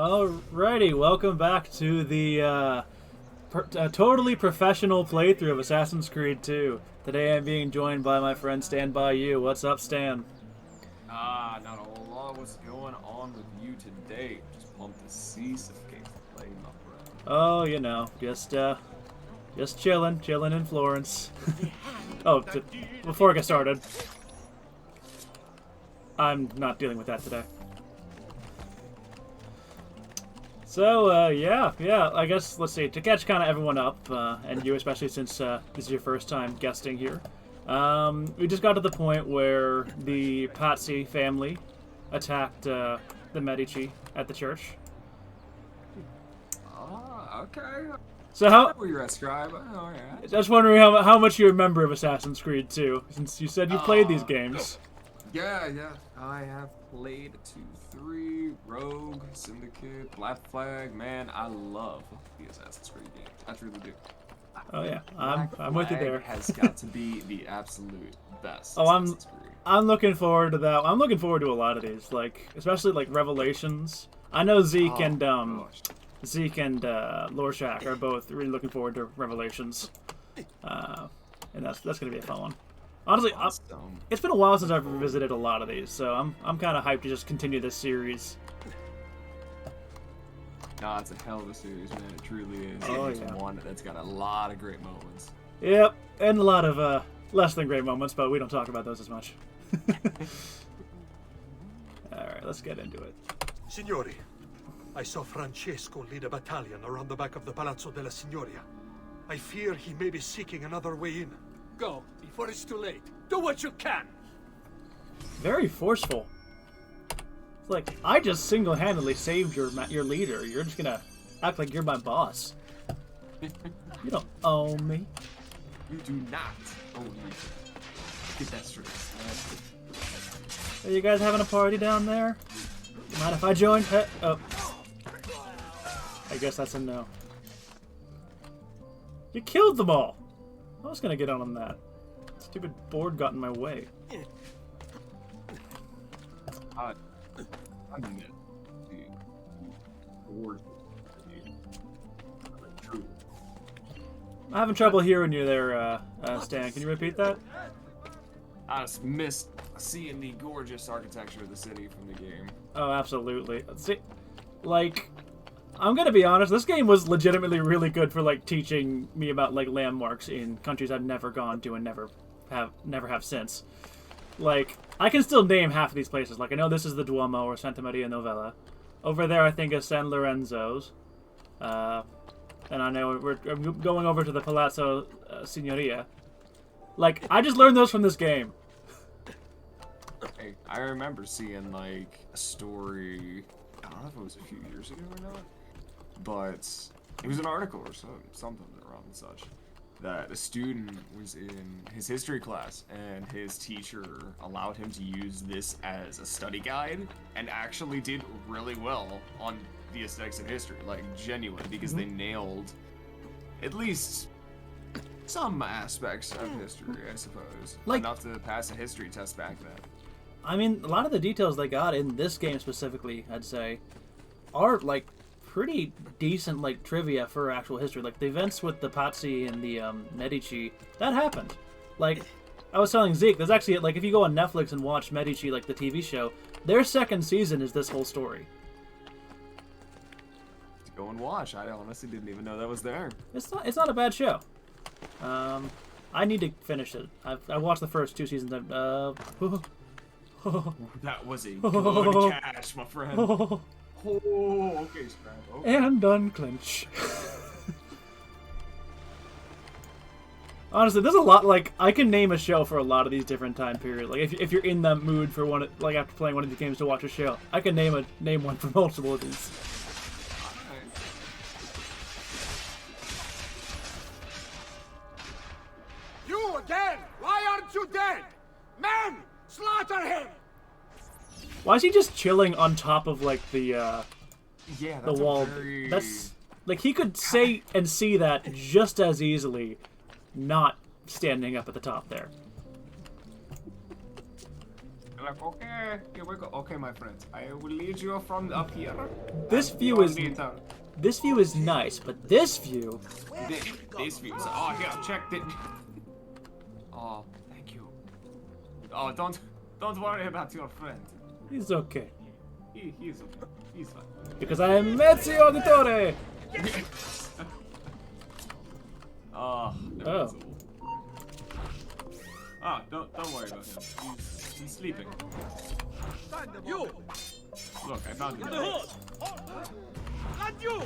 Alrighty, welcome back to the totally professional playthrough of Assassin's Creed 2. Today I'm being joined by my friend Stan By You. What's up, Stan? Not a whole lot. What's going on with you today? Just pumped to see some gameplay, my friend. Oh, you know, just chilling in Florence. Oh, before I get started, I'm not dealing with that today. So, yeah, I guess, let's see, to catch kind of everyone up, and you especially since this is your first time guesting here, we just got to the point where the Pazzi family attacked the Medici at the church. Okay. So how... Where you're at, Scribe. Oh, yeah. Just wondering how much you remember of Assassin's Creed 2, since you said you played these games. Yeah. I have played 2, 3, Rogue, Syndicate, Black Flag. Man, I love the Assassin's Creed games. I truly do. Oh yeah, I'm with you there. Has got to be the absolute best. Oh, Assassin's Creed. I'm looking forward to that. I'm looking forward to a lot of these, like especially like Revelations. I know Zeke and Lorshak are both really looking forward to Revelations, and that's gonna be a fun one. Honestly, it's been a while since I've revisited a lot of these, so I'm kind of hyped to just continue this series. Nah, it's a hell of a series, man. It truly is. Oh, It's yeah. one that's got a lot of great moments. Yep, and a lot of less than great moments, but we don't talk about those as much. Alright, let's get into it. Signori, I saw Francesco lead a battalion around the back of the Palazzo della Signoria. I fear he may be seeking another way in. Go, before it's too late. Do what you can! Very forceful. It's like, I just single-handedly saved your leader. You're just gonna act like you're my boss. You don't own me. You do not own me. Get that straight. Are you guys having a party down there? Mind if I join? Oh. I guess that's a no. You killed them all! I was gonna get on that. Stupid board got in my way. I admit, the true. I'm having trouble hearing you there, Stan. Can you repeat that? I just missed seeing the gorgeous architecture of the city from the game. Oh, absolutely. See, like, I'm gonna be honest, this game was legitimately really good for, like, teaching me about, like, landmarks in countries I've never gone to and never have since. Like, I can still name half of these places. Like, I know this is the Duomo or Santa Maria Novella. Over there, I think, is San Lorenzo's. And I know we're going over to the Palazzo Signoria. Like, I just learned those from this game. Hey, I remember seeing, like, a story, I don't know if it was a few years ago or not, but it was an article or something around such, that a student was in his history class and his teacher allowed him to use this as a study guide and actually did really well on the aesthetics of history, like genuine, because they nailed at least some aspects of history, I suppose. Like, enough to pass a history test back then. I mean, a lot of the details they got in this game specifically, I'd say, are, like, pretty decent, like, trivia for actual history. Like, the events with the Pazzi and the Medici, that happened. Like, I was telling Zeke, there's actually, like, if you go on Netflix and watch Medici, like, the TV show, their second season is this whole story. Go and watch. I honestly didn't even know that was there. It's not a bad show. I need to finish it. I watched the first 2 seasons. That was a good catch, my friend. Oh, okay, Scrap. Okay. And unclench. Honestly, there's a lot, like, I can name a show for a lot of these different time periods. Like, if you're in the mood for one, like, after playing one of these games to watch a show, I can name one for multiple of these. You again! Why aren't you dead? Men! Slaughter him! Why is he just chilling on top of, like, the Yeah, the that's wall? very... That's, like, he could say and see that just as easily not standing up at the top there. like, okay, here we go. Okay, my friends, I will lead you from up here. This and view beyond is the town. this view is nice, but this view, This view. Oh, here, check it. Oh, thank you. Oh, don't worry about your friend. he's okay. He's okay. He's fine. Because I am Ezio Auditore! Oh. Oh. Ah, don't worry about him. He's sleeping. You! Look, I found him. Not you!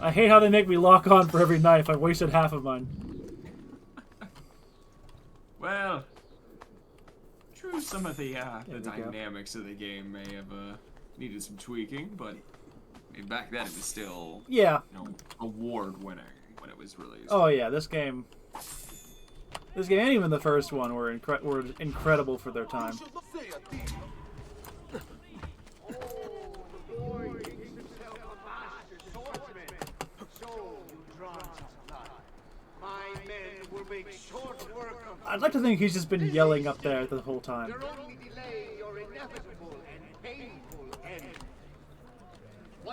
I hate how they make me lock on for every knife. I wasted half of mine. Well, true, some of the we go. dynamics of the game may have needed some tweaking, but I mean, back then it was still, Yeah. you know, award-winning when it was released. Oh yeah, this game and even the first one were incredible for their time. I'd like to think he's just been yelling up there the whole time.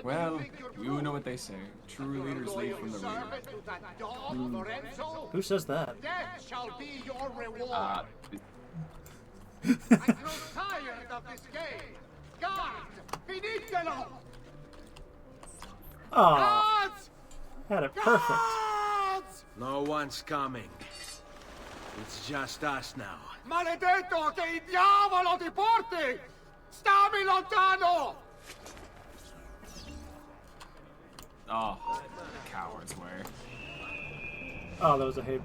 Well, you know what they say. True leaders lead from the rear. Who says that? Death shall be your reward. Uh, I grow tired of this game. Guards, finitelo! Aw, Guards! had it perfect. Guards! No one's coming. It's just us now. Maledetto che il diavolo ti porti! Stammi lontano! oh, the coward's way. Oh, that was a hate.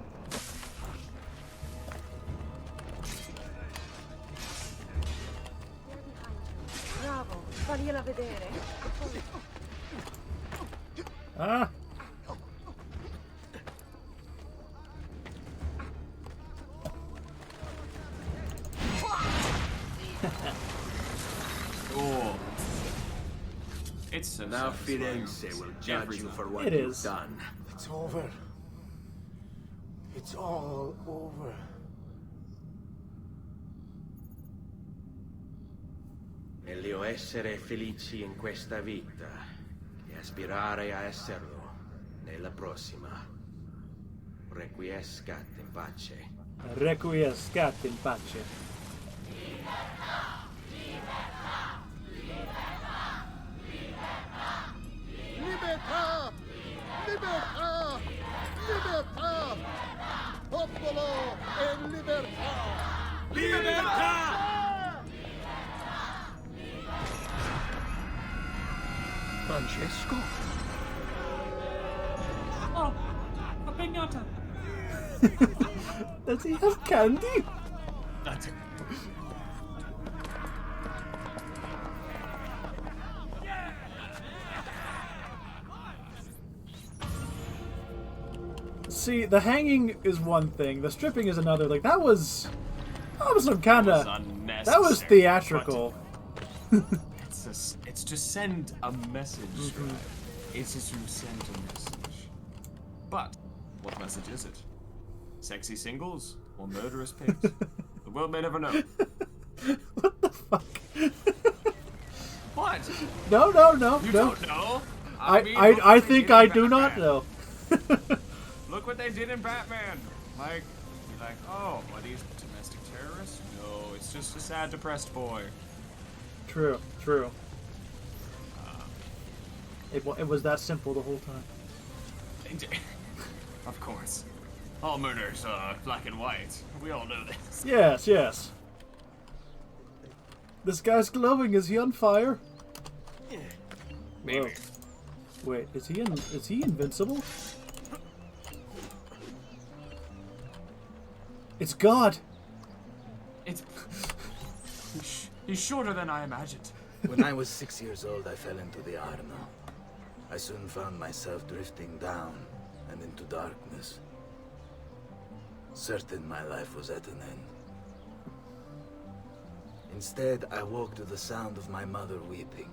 Bravo, fagliela vedere. Ah. Oh. It's so Now satisfying. Firenze will judge Every you time. for what It you've is. done. It's over. It's all over. Meglio essere felici in questa vita che aspirare a esserlo nella prossima. Requiescat in pace. Requiescat in pace. Libertà! Libertà! Libertà! Popolo e libertà! Libertà! Francesco? Oh, a piñata. Does he have candy? That's it. See, the hanging is one thing, the stripping is another. Like that was some kind of Unnecessary. that was theatrical. It's to send a message. Right? It's just to send a message. But what message is it? Sexy singles or murderous pigs? The world may never know. What the fuck? What? No. You no. don't know? mean, I look what they think did I in do not Batman. know. Look what they did in Batman. Like, you're like, oh, are these domestic terrorists? No, it's just a sad, depressed boy. True. It was that simple the whole time. Of course. All murders are black and white. We all know this. Yes. This guy's glowing. Is he on fire? Maybe. Whoa. Wait, is he invincible? It's God. It's... He's shorter than I imagined. When I was 6 years old, I fell into the Arno. I soon found myself drifting down and into darkness. Certain my life was at an end. Instead, I woke to the sound of my mother weeping.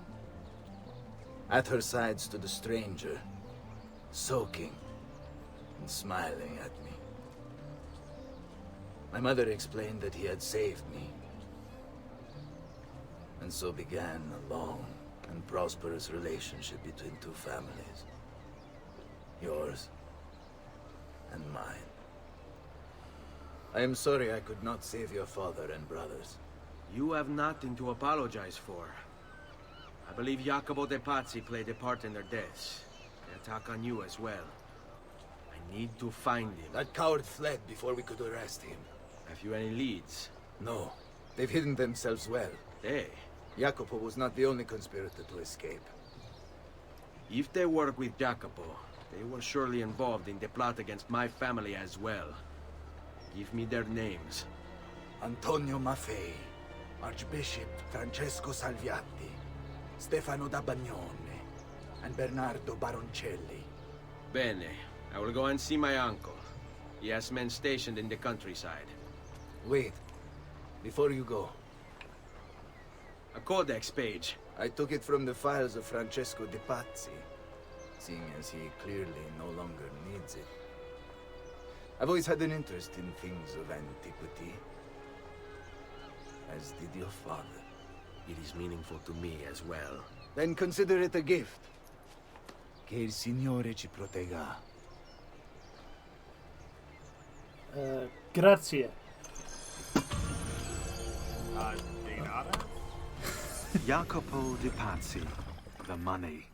At her side stood a stranger, soaking and smiling at me. My mother explained that he had saved me. And so began a long and prosperous relationship between two families. Yours and mine. I am sorry I could not save your father and brothers. You have nothing to apologize for. I believe Jacopo de Pazzi played a part in their deaths. They attack on you as well. I need to find him. That coward fled before we could arrest him. Have you any leads? No, they've hidden themselves well. Hey, Jacopo was not the only conspirator to escape. if they work with Jacopo, they were surely involved in the plot against my family as well. Give me their names. Antonio Maffei, Archbishop Francesco Salviati, Stefano da Bagnone, and Bernardo Baroncelli. Bene. I will go and see my uncle. He has men stationed in the countryside. Wait, before you go, A codex page. I took it from the files of Francesco de Pazzi, seeing as he clearly no longer needs it. I've always had an interest in things of antiquity, as did your father. It is meaningful to me as well. Then consider it a gift. Che il Signore ci protegga. Grazie. Denata? Jacopo de Pazzi, the money.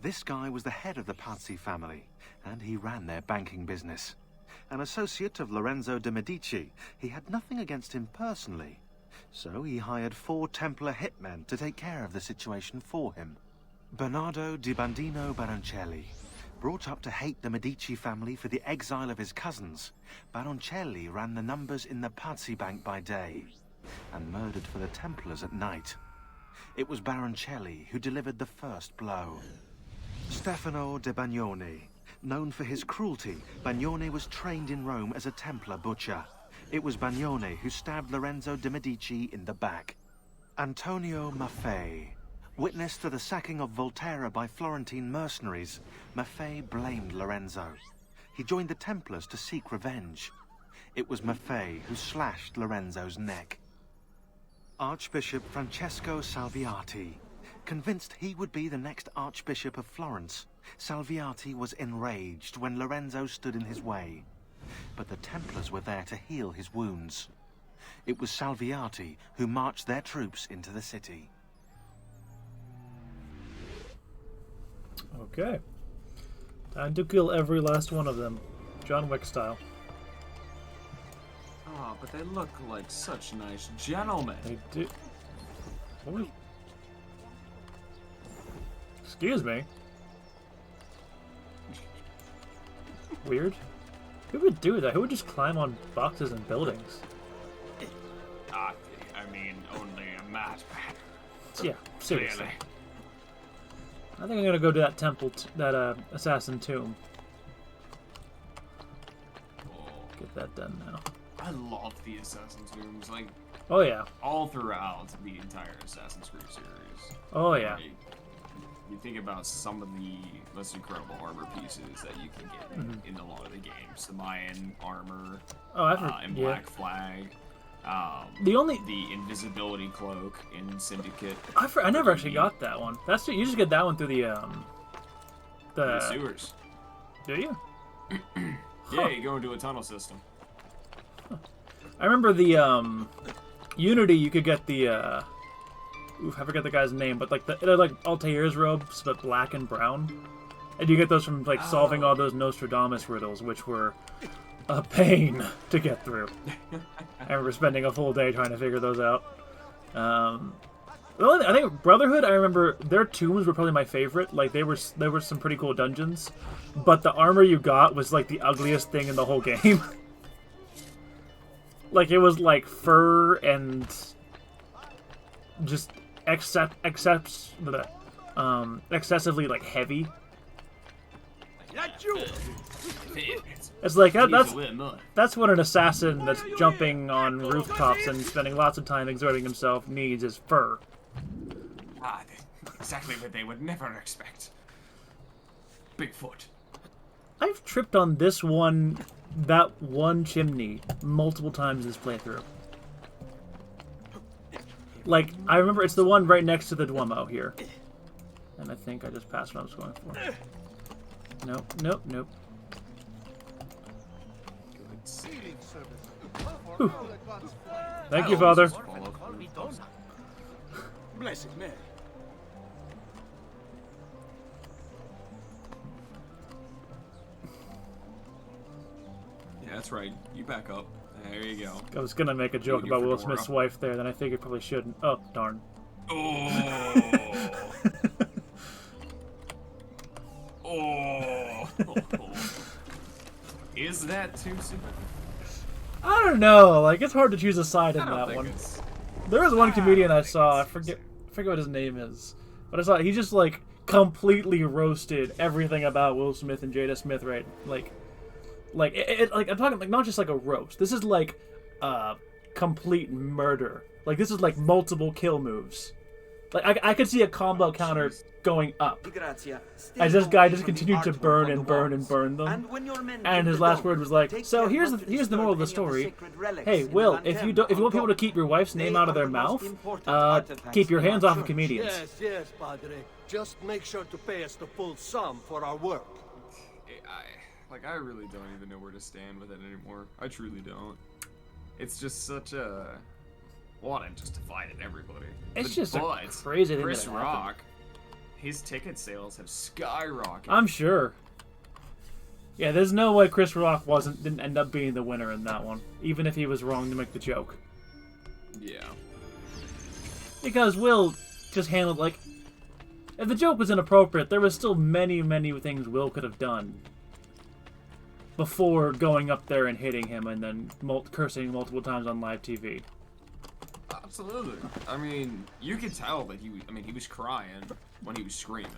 This guy was the head of the Pazzi family, and he ran their banking business. An associate of Lorenzo de' Medici, he had nothing against him personally. So he hired 4 Templar hitmen to take care of the situation for him. Bernardo di Bandino Baroncelli. Brought up to hate the Medici family for the exile of his cousins, Baroncelli ran the numbers in the Pazzi Bank by day, and murdered for the Templars at night. It was Baroncelli who delivered the first blow. Stefano de Bagnone. Known for his cruelty, Bagnone was trained in Rome as a Templar butcher. It was Bagnone who stabbed Lorenzo de' Medici in the back. Antonio Maffei. Witness to the sacking of Volterra by Florentine mercenaries, Maffei blamed Lorenzo. He joined the Templars to seek revenge. It was Maffei who slashed Lorenzo's neck. Archbishop Francesco Salviati. Convinced he would be the next Archbishop of Florence, Salviati was enraged when Lorenzo stood in his way. But the Templars were there to heal his wounds. It was Salviati who marched their troops into the city. Okay. Time to kill every last one of them. John Wick style. Oh, but they look like such nice gentlemen. They do. What was... Excuse me. Weird. Who would do that? Who would just climb on boxes and buildings? I mean, only a madman. Yeah, seriously. Clearly. I think I'm gonna go to that temple, that assassin tomb. Oh, Get that done now. I love the Assassin's Tombs, like, Oh yeah. all throughout the entire Assassin's Creed series. Oh yeah. Like, you think about some of the most incredible armor pieces that you can get in a lot of the games. The Mayan armor, Oh, and yeah. Black Flag. The invisibility cloak in Syndicate. I never actually got that one. That's you just get that one through the The sewers. Do you? Yeah, you go into a tunnel system. I remember the Unity. You could get the I forget the guy's name, but like they're like Altair's robes, but black and brown, and you get those from like solving all those Nostradamus riddles, which were a pain to get through. I remember spending a full day trying to figure those out. I think Brotherhood, I remember their tombs were probably my favorite. Like there were some pretty cool dungeons, but the armor you got was like the ugliest thing in the whole game. Like it was like fur and just excessively like heavy. It's like that's what an assassin that's jumping on rooftops and spending lots of time exerting himself needs is fur. Exactly what they would never expect. Bigfoot. I've tripped on that one chimney multiple times this playthrough. Like, I remember it's the one right next to the Duomo here. And I think I just passed what I was going for. Nope, nope, nope. Whew. Thank you, Father. Blessed Mary. Yeah, that's right. You back up. There you go. I was gonna make a joke Dude, about your Will fedora. Smith's wife there, then I figured probably shouldn't. Oh, darn. Oh. Oh. Is that too soon? I don't know. Like, it's hard to choose a side in I don't that think one. it's. There was one comedian I think saw. I it's forget what his name is, but I saw he just like completely roasted everything about Will Smith and Jada Smith. Right? Like I'm talking like not just like a roast. This is like complete murder. Like this is like multiple kill moves. Like I could see a combo counter going up as this guy just continued to burn and burn and burn them. And his last word was like, "So here's the moral of the story. Hey, Will, if you want people to keep your wife's name out of their mouth, keep your hands off of comedians." Yes, yes, Padre. Just make sure to pay us the full sum for our work. I really don't even know where to stand with it anymore. I truly don't. It's just such a. Well, I'm just divided everybody. It's just a but crazy thing Chris that happened. Rock, his ticket sales have skyrocketed. I'm sure. Yeah, there's no way Chris Rock didn't end up being the winner in that one, even if he was wrong to make the joke. Yeah. Because Will just handled like, if the joke was inappropriate, there was still many, many things Will could have done before going up there and hitting him and then cursing multiple times on live TV. Absolutely. I mean, you could tell that he was crying when he was screaming.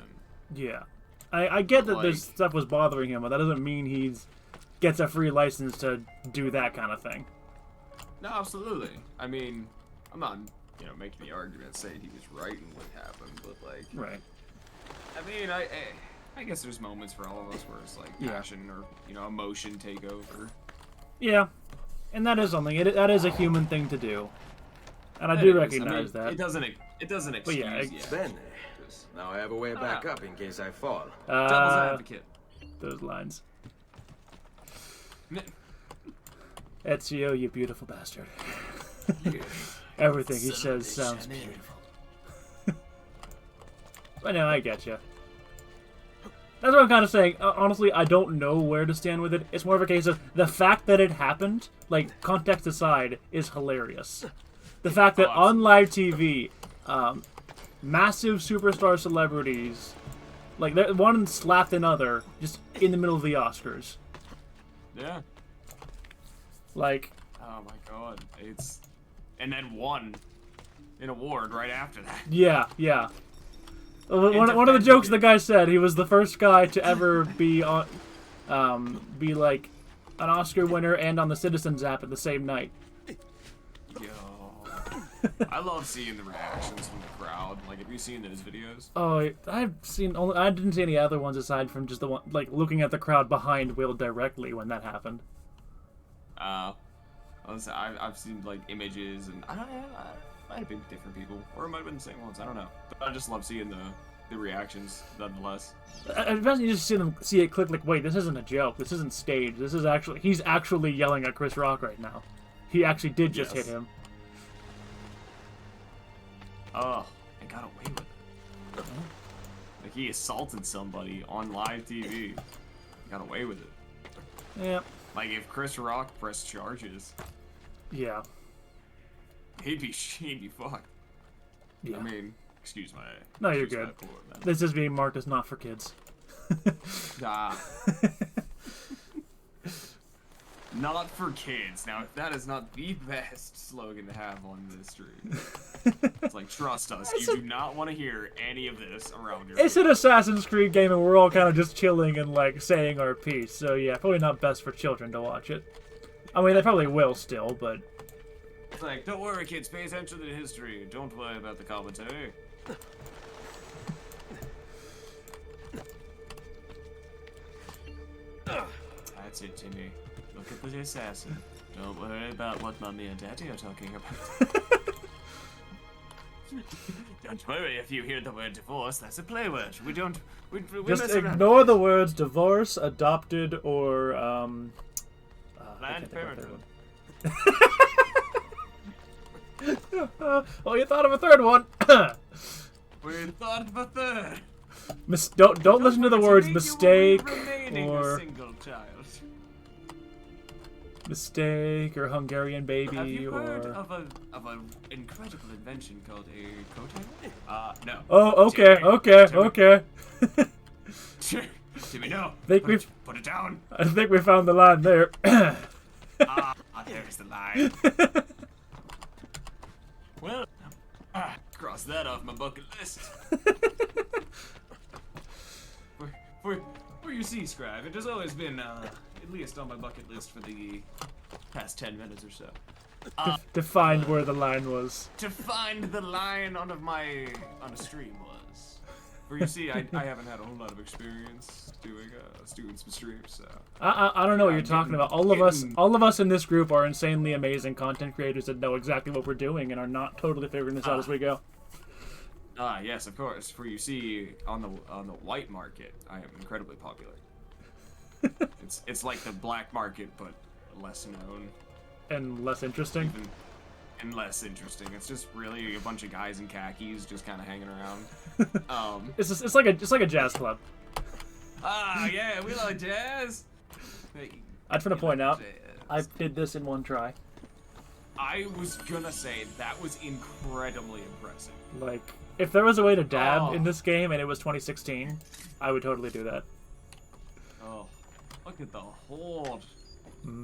Yeah. I get that Like- this stuff was bothering him, but that doesn't mean gets a free license to do that kind of thing. No, absolutely. I mean, I'm not, making the argument saying he was right in what happened, but like, Right. I mean, I guess there's moments for all of us where it's like Yeah. passion or emotion take over. Yeah. And that is something. That is a human thing to do. And I It do is. recognize that. It doesn't excuse yeah, Bene. Now I have a way back up in case I fall. Devil's advocate. Those lines. Ezio, you beautiful bastard. Everything he says sounds beautiful. But no, I get you. That's what I'm kind of saying. Honestly, I don't know where to stand with it. It's more of a case of the fact that it happened, like, context aside, is hilarious. The fact that on live TV, massive superstar celebrities, like, one slapped another just in the middle of the Oscars. Yeah. Like, Oh my god. And then won an award right after that. yeah. One of the jokes the guy said, he was the first guy to ever be on, be like an Oscar winner and on the Citizens app at the same night. Yo. I love seeing the reactions from the crowd. Like, have you seen those videos? Oh, I didn't see any other ones aside from just the one, like, looking at the crowd behind Will directly when that happened. I've seen like images, and I don't know. Might have been different people, or it might have been the same ones. I don't know. But I just love seeing the reactions, nonetheless. I imagine you just see it click like, wait, this isn't a joke. This isn't staged. This is he's actually yelling at Chris Rock right now. He actually did just hit him. Oh, and got away with it. Like, he assaulted somebody on live TV. Got away with it. Yeah. Like, if Chris Rock pressed charges, Yeah. he'd be fucked. Yeah. I mean, excuse my. No, you're excuse good. my poor man. This is being marked as not for kids. Ah. Not for kids. Now, if that is not the best slogan to have on this stream, it's like, trust us, you do not want to hear any of this around your. It's an Assassin's Creed game, and we're all kind of just chilling and like saying our piece. So yeah, probably not best for children to watch it. I mean, they probably will still, but It's like, don't worry, kids, pay attention to the history. Don't worry about the commentary. That's it, Timmy. Look at the assassin. Don't worry about what Mummy and Daddy are talking about. Don't worry if you hear the word divorce. That's a play word. We don't. We Just mess around. ignore the words divorce, adopted, or Planned Parenthood. Oh, you thought of a third one. We thought of a third. Don't listen to the words Timmy, mistake you were remaining a or single child. mistake or Hungarian baby Have you heard or. of an incredible invention called a coattail? No. Oh, okay, Timmy, okay, Timmy. okay. Timmy, no. Think we've- Put it down. I think we found the line there. There's the line. Well, cross that off my bucket list. for you see, Scribe, it has always been at least on my bucket list for the past 10 minutes or so. To find where the line was. To find the line on a stream was. For you see, I haven't had a whole lot of experience doing some streams, so. I don't know what you're I'm talking getting- about. All of us in this group are insanely amazing content creators that know exactly what we're doing and are not totally figuring this out as we go. Yes, of course. For you see, on the white market, I am incredibly popular. It's like the black market, but less known And less interesting. and less interesting. It's just really a bunch of guys in khakis just kind of hanging around. It's like a jazz club. Yeah, we like jazz. I just want to point out, Jazz. I did this in one try. I was gonna say that was incredibly impressive. Like, if there was a way to dab Oh. in this game and it was 2016, I would totally do that. Oh, look at the horde.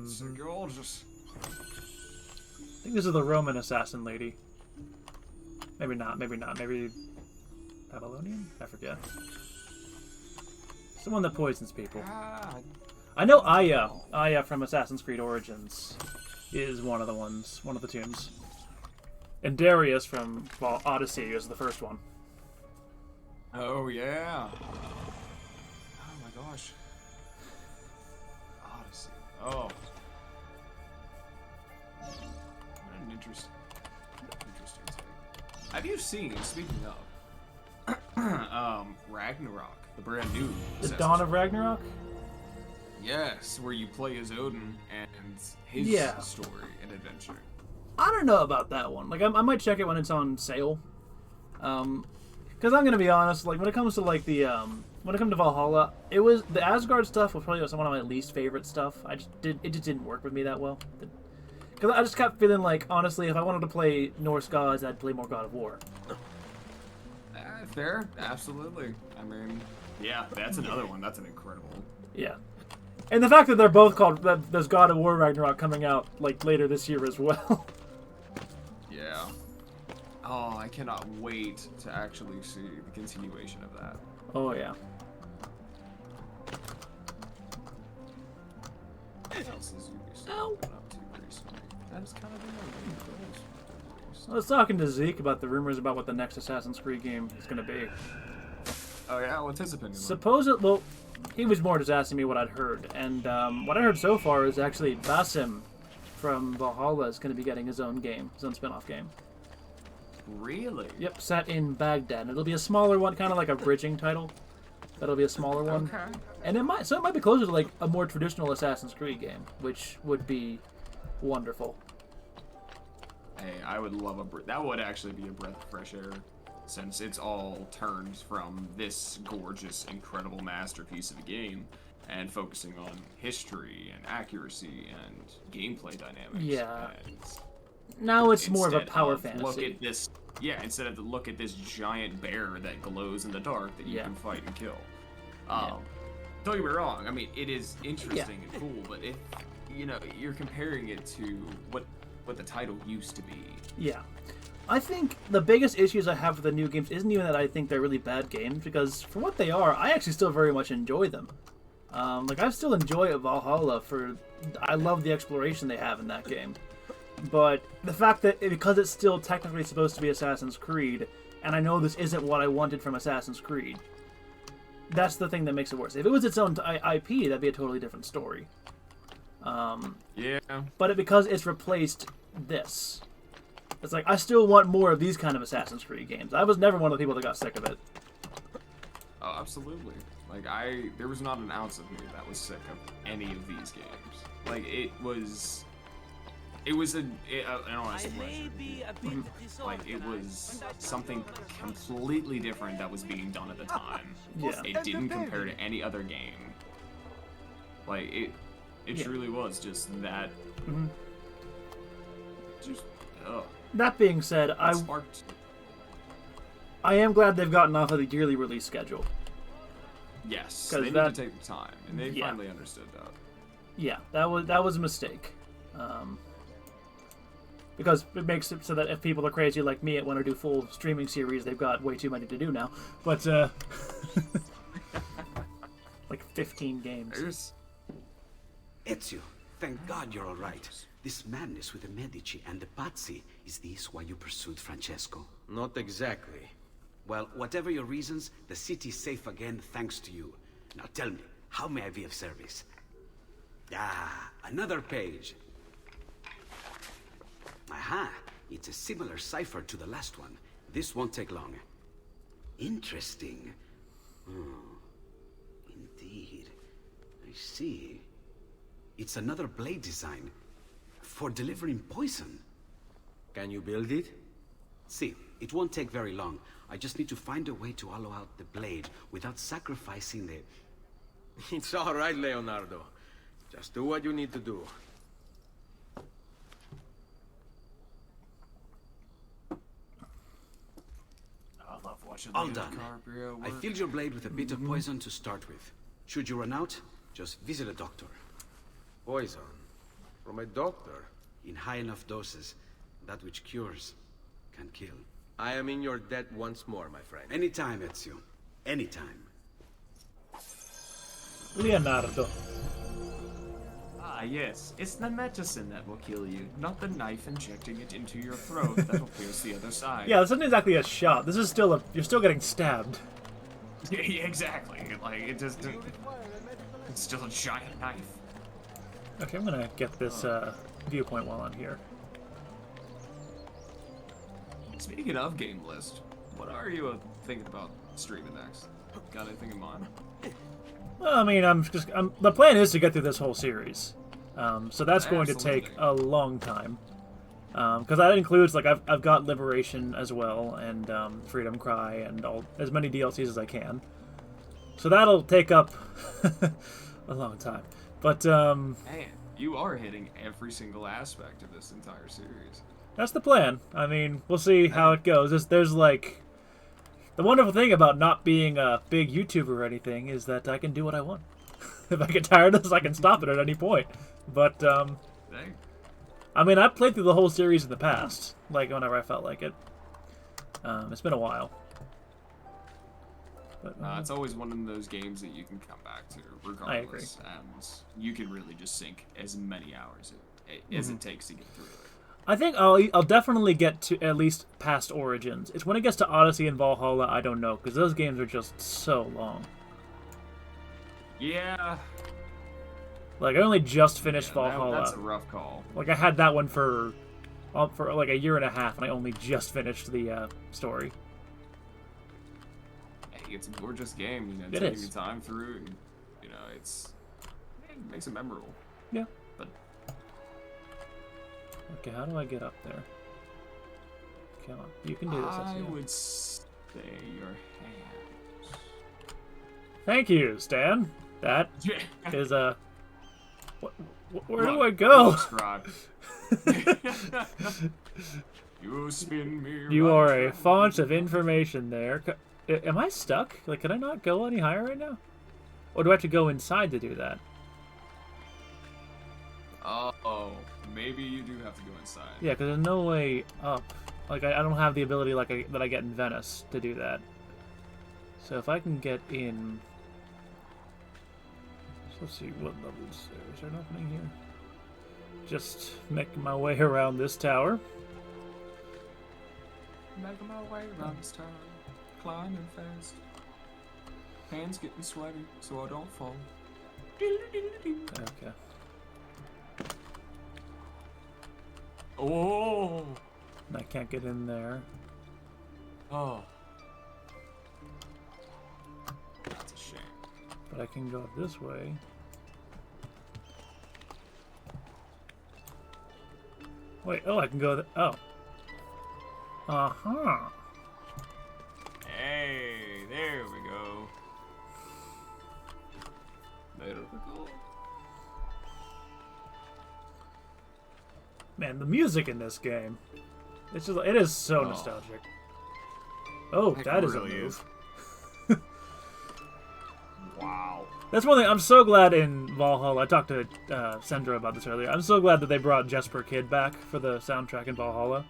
It's so gorgeous. I think this is the Roman assassin lady. Maybe not. Maybe Babylonian? I forget. Someone that poisons people. I know Aya. Aya from Assassin's Creed Origins is one of the tombs. And Darius from Odyssey is the first one. Oh yeah. Oh my gosh. Odyssey. Oh. What an interesting take. Have you seen, speaking of, Ragnarok, the brand new The Assassin's Dawn of Creed? Ragnarok? Yes, where you play as Odin and his Yeah. story and adventure. I don't know about that one. Like, I might check it when it's on sale. Because I'm gonna be honest, like when it comes to like when it comes to Valhalla, it was the Asgard stuff was probably one of my least favorite stuff. It just didn't work with me that well. Because I just kept feeling like, honestly, if I wanted to play Norse gods, I'd play more God of War. Fair, absolutely. I mean, yeah, that's another one. That's an incredible. Yeah. And the fact that they're both called, that there's God of War Ragnarok coming out like later this year as well. Yeah. Oh, I cannot wait to actually see the continuation of that. Oh yeah. What else is Ubisoft been up to recently? That is kind of the main goals. I was talking to Zeke about the rumors about what the next Assassin's Creed game is going to be. Oh yeah, what's his opinion? Well, he was more just asking me what I'd heard, and what I heard so far is actually Basim from Valhalla is going to be getting his own game, his own spin-off game. Really? Yep, set in Baghdad. And it'll be a smaller one, kind of like a bridging title. That'll be a smaller one. Okay. And it might be closer to like a more traditional Assassin's Creed game, which would be wonderful. Hey, I would love that would actually be a breath of fresh air, since it's all turned from this gorgeous, incredible masterpiece of a game and focusing on history and accuracy and gameplay dynamics. Yeah. And Now it's more of a instead power Look fantasy. at this. Yeah, instead of look at this giant bear that glows in the dark that you Yeah. can fight and kill. Don't get me wrong. I mean, it is interesting and cool, but if you're comparing it to what the title used to be. Yeah. I think the biggest issues I have with the new games isn't even that I think they're really bad games, because for what they are, I actually still very much enjoy them. Like, I still enjoy Valhalla I love the exploration they have in that game. But the fact that, because it's still technically supposed to be Assassin's Creed, and I know this isn't what I wanted from Assassin's Creed, that's the thing that makes it worse. If it was its own IP, that'd be a totally different story. Yeah. But because it's replaced this, it's like I still want more of these kind of Assassin's Creed games. I was never one of the people that got sick of it. Oh, absolutely. Like, there was not an ounce of me that was sick of any of these games. Like, it was an honest pleasure. Like, it was something completely different that was being done at the time. Yeah. It didn't compare to any other game. Like, it truly was just that. Just, That being said, I am glad they've gotten off of the yearly release schedule. Yes, they need to take the time, and they finally understood that. Yeah, that was a mistake. Because it makes it so that if people are crazy like me and want to do full streaming series, they've got way too many to do now. But, like 15 games. Ezio, thank God you're all right. This madness with the Medici and the Pazzi, is this why you pursued Francesco? Not exactly. Well, whatever your reasons, the city's safe again thanks to you. Now tell me, how may I be of service? Ah, another page. Aha, it's a similar cipher to the last one. This won't take long. Interesting. Indeed. I see. It's another blade design. For delivering poison. Can you build it? See, it won't take very long. I just need to find a way to hollow out the blade without sacrificing the... It's all right, Leonardo. Just do what you need to do. I love watching All Leo done. DiCaprio I work. filled your blade with a bit of poison to start with. Should you run out, just visit a doctor. Poison? From a doctor? In high enough doses, that which cures can kill. I am in your debt once more, my friend. Anytime, Ezio. Anytime. Leonardo. Ah, yes. It's the medicine that will kill you, not the knife injecting it into your throat that'll pierce the other side. Yeah, this isn't exactly a shot. This is still you're still getting stabbed. Yeah, exactly. Like, it's still a giant knife. Okay, I'm gonna get this viewpoint while I'm here. Speaking of game list, what are you thinking about streaming next? Got anything in mind? Well, I mean, the plan is to get through this whole series, so that's going to take a long time. Because that includes like I've got Liberation as well, and Freedom Cry, and as many DLCs as I can. So that'll take up a long time. But Man, you are hitting every single aspect of this entire series. that's the plan. I mean, we'll see how it goes. There's like the wonderful thing about not being a big YouTuber or anything is that I can do what I want. If I get tired of this, I can stop it at any point. But I mean, I've played through the whole series in the past, like whenever I felt like it. It's been a while. But, It's always one of those games that you can come back to, regardless. I agree. And you can really just sink as many hours as it takes to get through it. I think I'll definitely get to at least past Origins. It's when it gets to Odyssey and Valhalla, I don't know, because those games are just so long. Yeah. Like, I only just finished Valhalla. That's a rough call. Like, I had that one for like a year and a half, and I only just finished the story. Hey, it's a gorgeous game, you know, It taking is. your time through, and, you know, it makes it memorable. Yeah. But Okay, how do I get up there? Come on, you can do this. I Ezio. would say your hands. Thank you, Stan. That Yeah. is a. Where do I go? Subscribe. You spin me. You right are a round. font of information there. Am I stuck? Like, can I not go any higher right now? Or do I have to go inside to do that? Oh, maybe you do have to go inside. Yeah, because there's no way up. Like, I don't have the ability that I get in Venice to do that. So if I can get in... So let's see, what level is there? Is there an opening here? Just making my way around this tower. Making my way around this town, climbing fast. Hands getting sweaty, so I don't fall. Okay. Oh. And I can't get in there. Oh. That's a shame. But I can go this way. Wait, oh, I can go oh. Uh-huh. Hey, there we go. There we go. Man, the music in this game. It's just, it is so nostalgic. Oh, It that is a really move. Wow. That's one thing. I'm so glad in Valhalla. I talked to Sandra about this earlier. I'm so glad that they brought Jesper Kyd back for the soundtrack in Valhalla.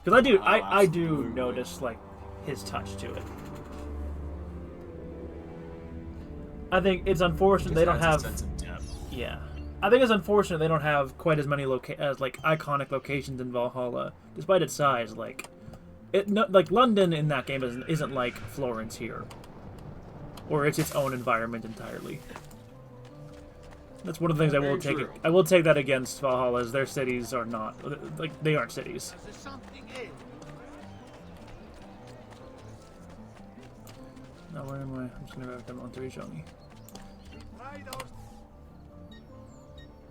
Because I do notice like his touch to it. I think it's unfortunate they don't have. Yeah, I think it's unfortunate they don't have quite as many iconic locations in Valhalla, despite its size. Like, like London in that game isn't like Florence here, or it's its own environment entirely. That's one of the things I will take. I will take that against Valhalla, is their cities are not like they aren't cities. Now where am I? I'm just gonna go back to Monteriggioni.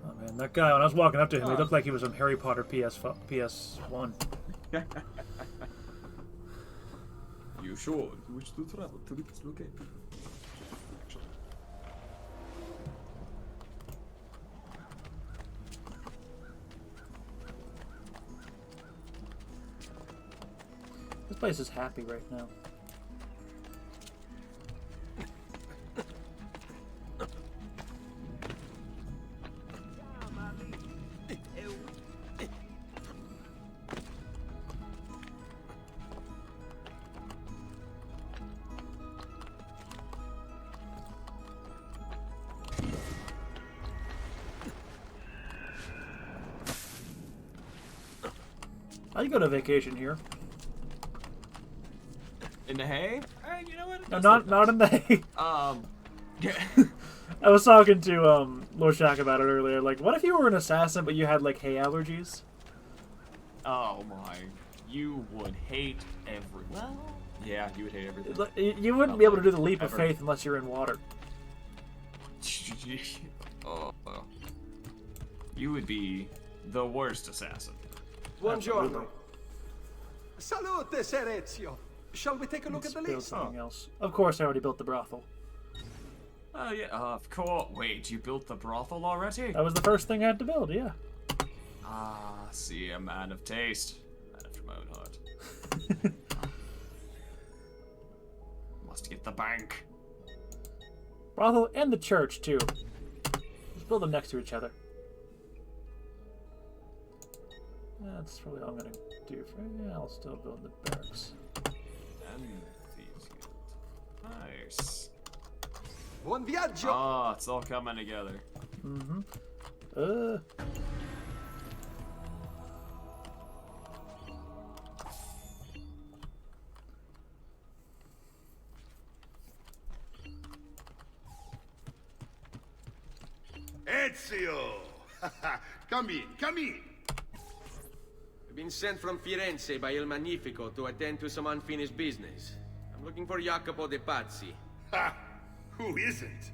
Oh man, that guy, when I was walking up to him, he looked like he was from Harry Potter PS1. You sure you wish to travel to this location? This place is happy right now. I go to vacation here. In the hay? You know what? No, not in the hay. Yeah. I was talking to Lord Shack about it earlier. Like, what if you were an assassin but you had like hay allergies? Oh my! You would hate everything. Yeah, you would hate everything. You wouldn't be able to do the leap of faith unless you're in water. Oh, you would be the worst assassin. Buongiorno. Salute, Ser Ezio. Shall we take a look at the Build list? something else. Of course, I already built the brothel. Oh yeah, of course. Wait, you built the brothel already? That was the first thing I had to build. Yeah. Ah, see, a man of taste. Man after my own heart. Must get the bank. Brothel and the church too. Just build them next to each other. That's probably all I'm gonna do for yeah, I'll still build the barracks. And thieves guild. Nice. Buon viaggio. Oh, it's all coming together. Mm-hmm. Ezio! Come in, come in! I've been sent from Firenze by Il Magnifico to attend to some unfinished business. I'm looking for Jacopo de Pazzi. Ha! Who isn't?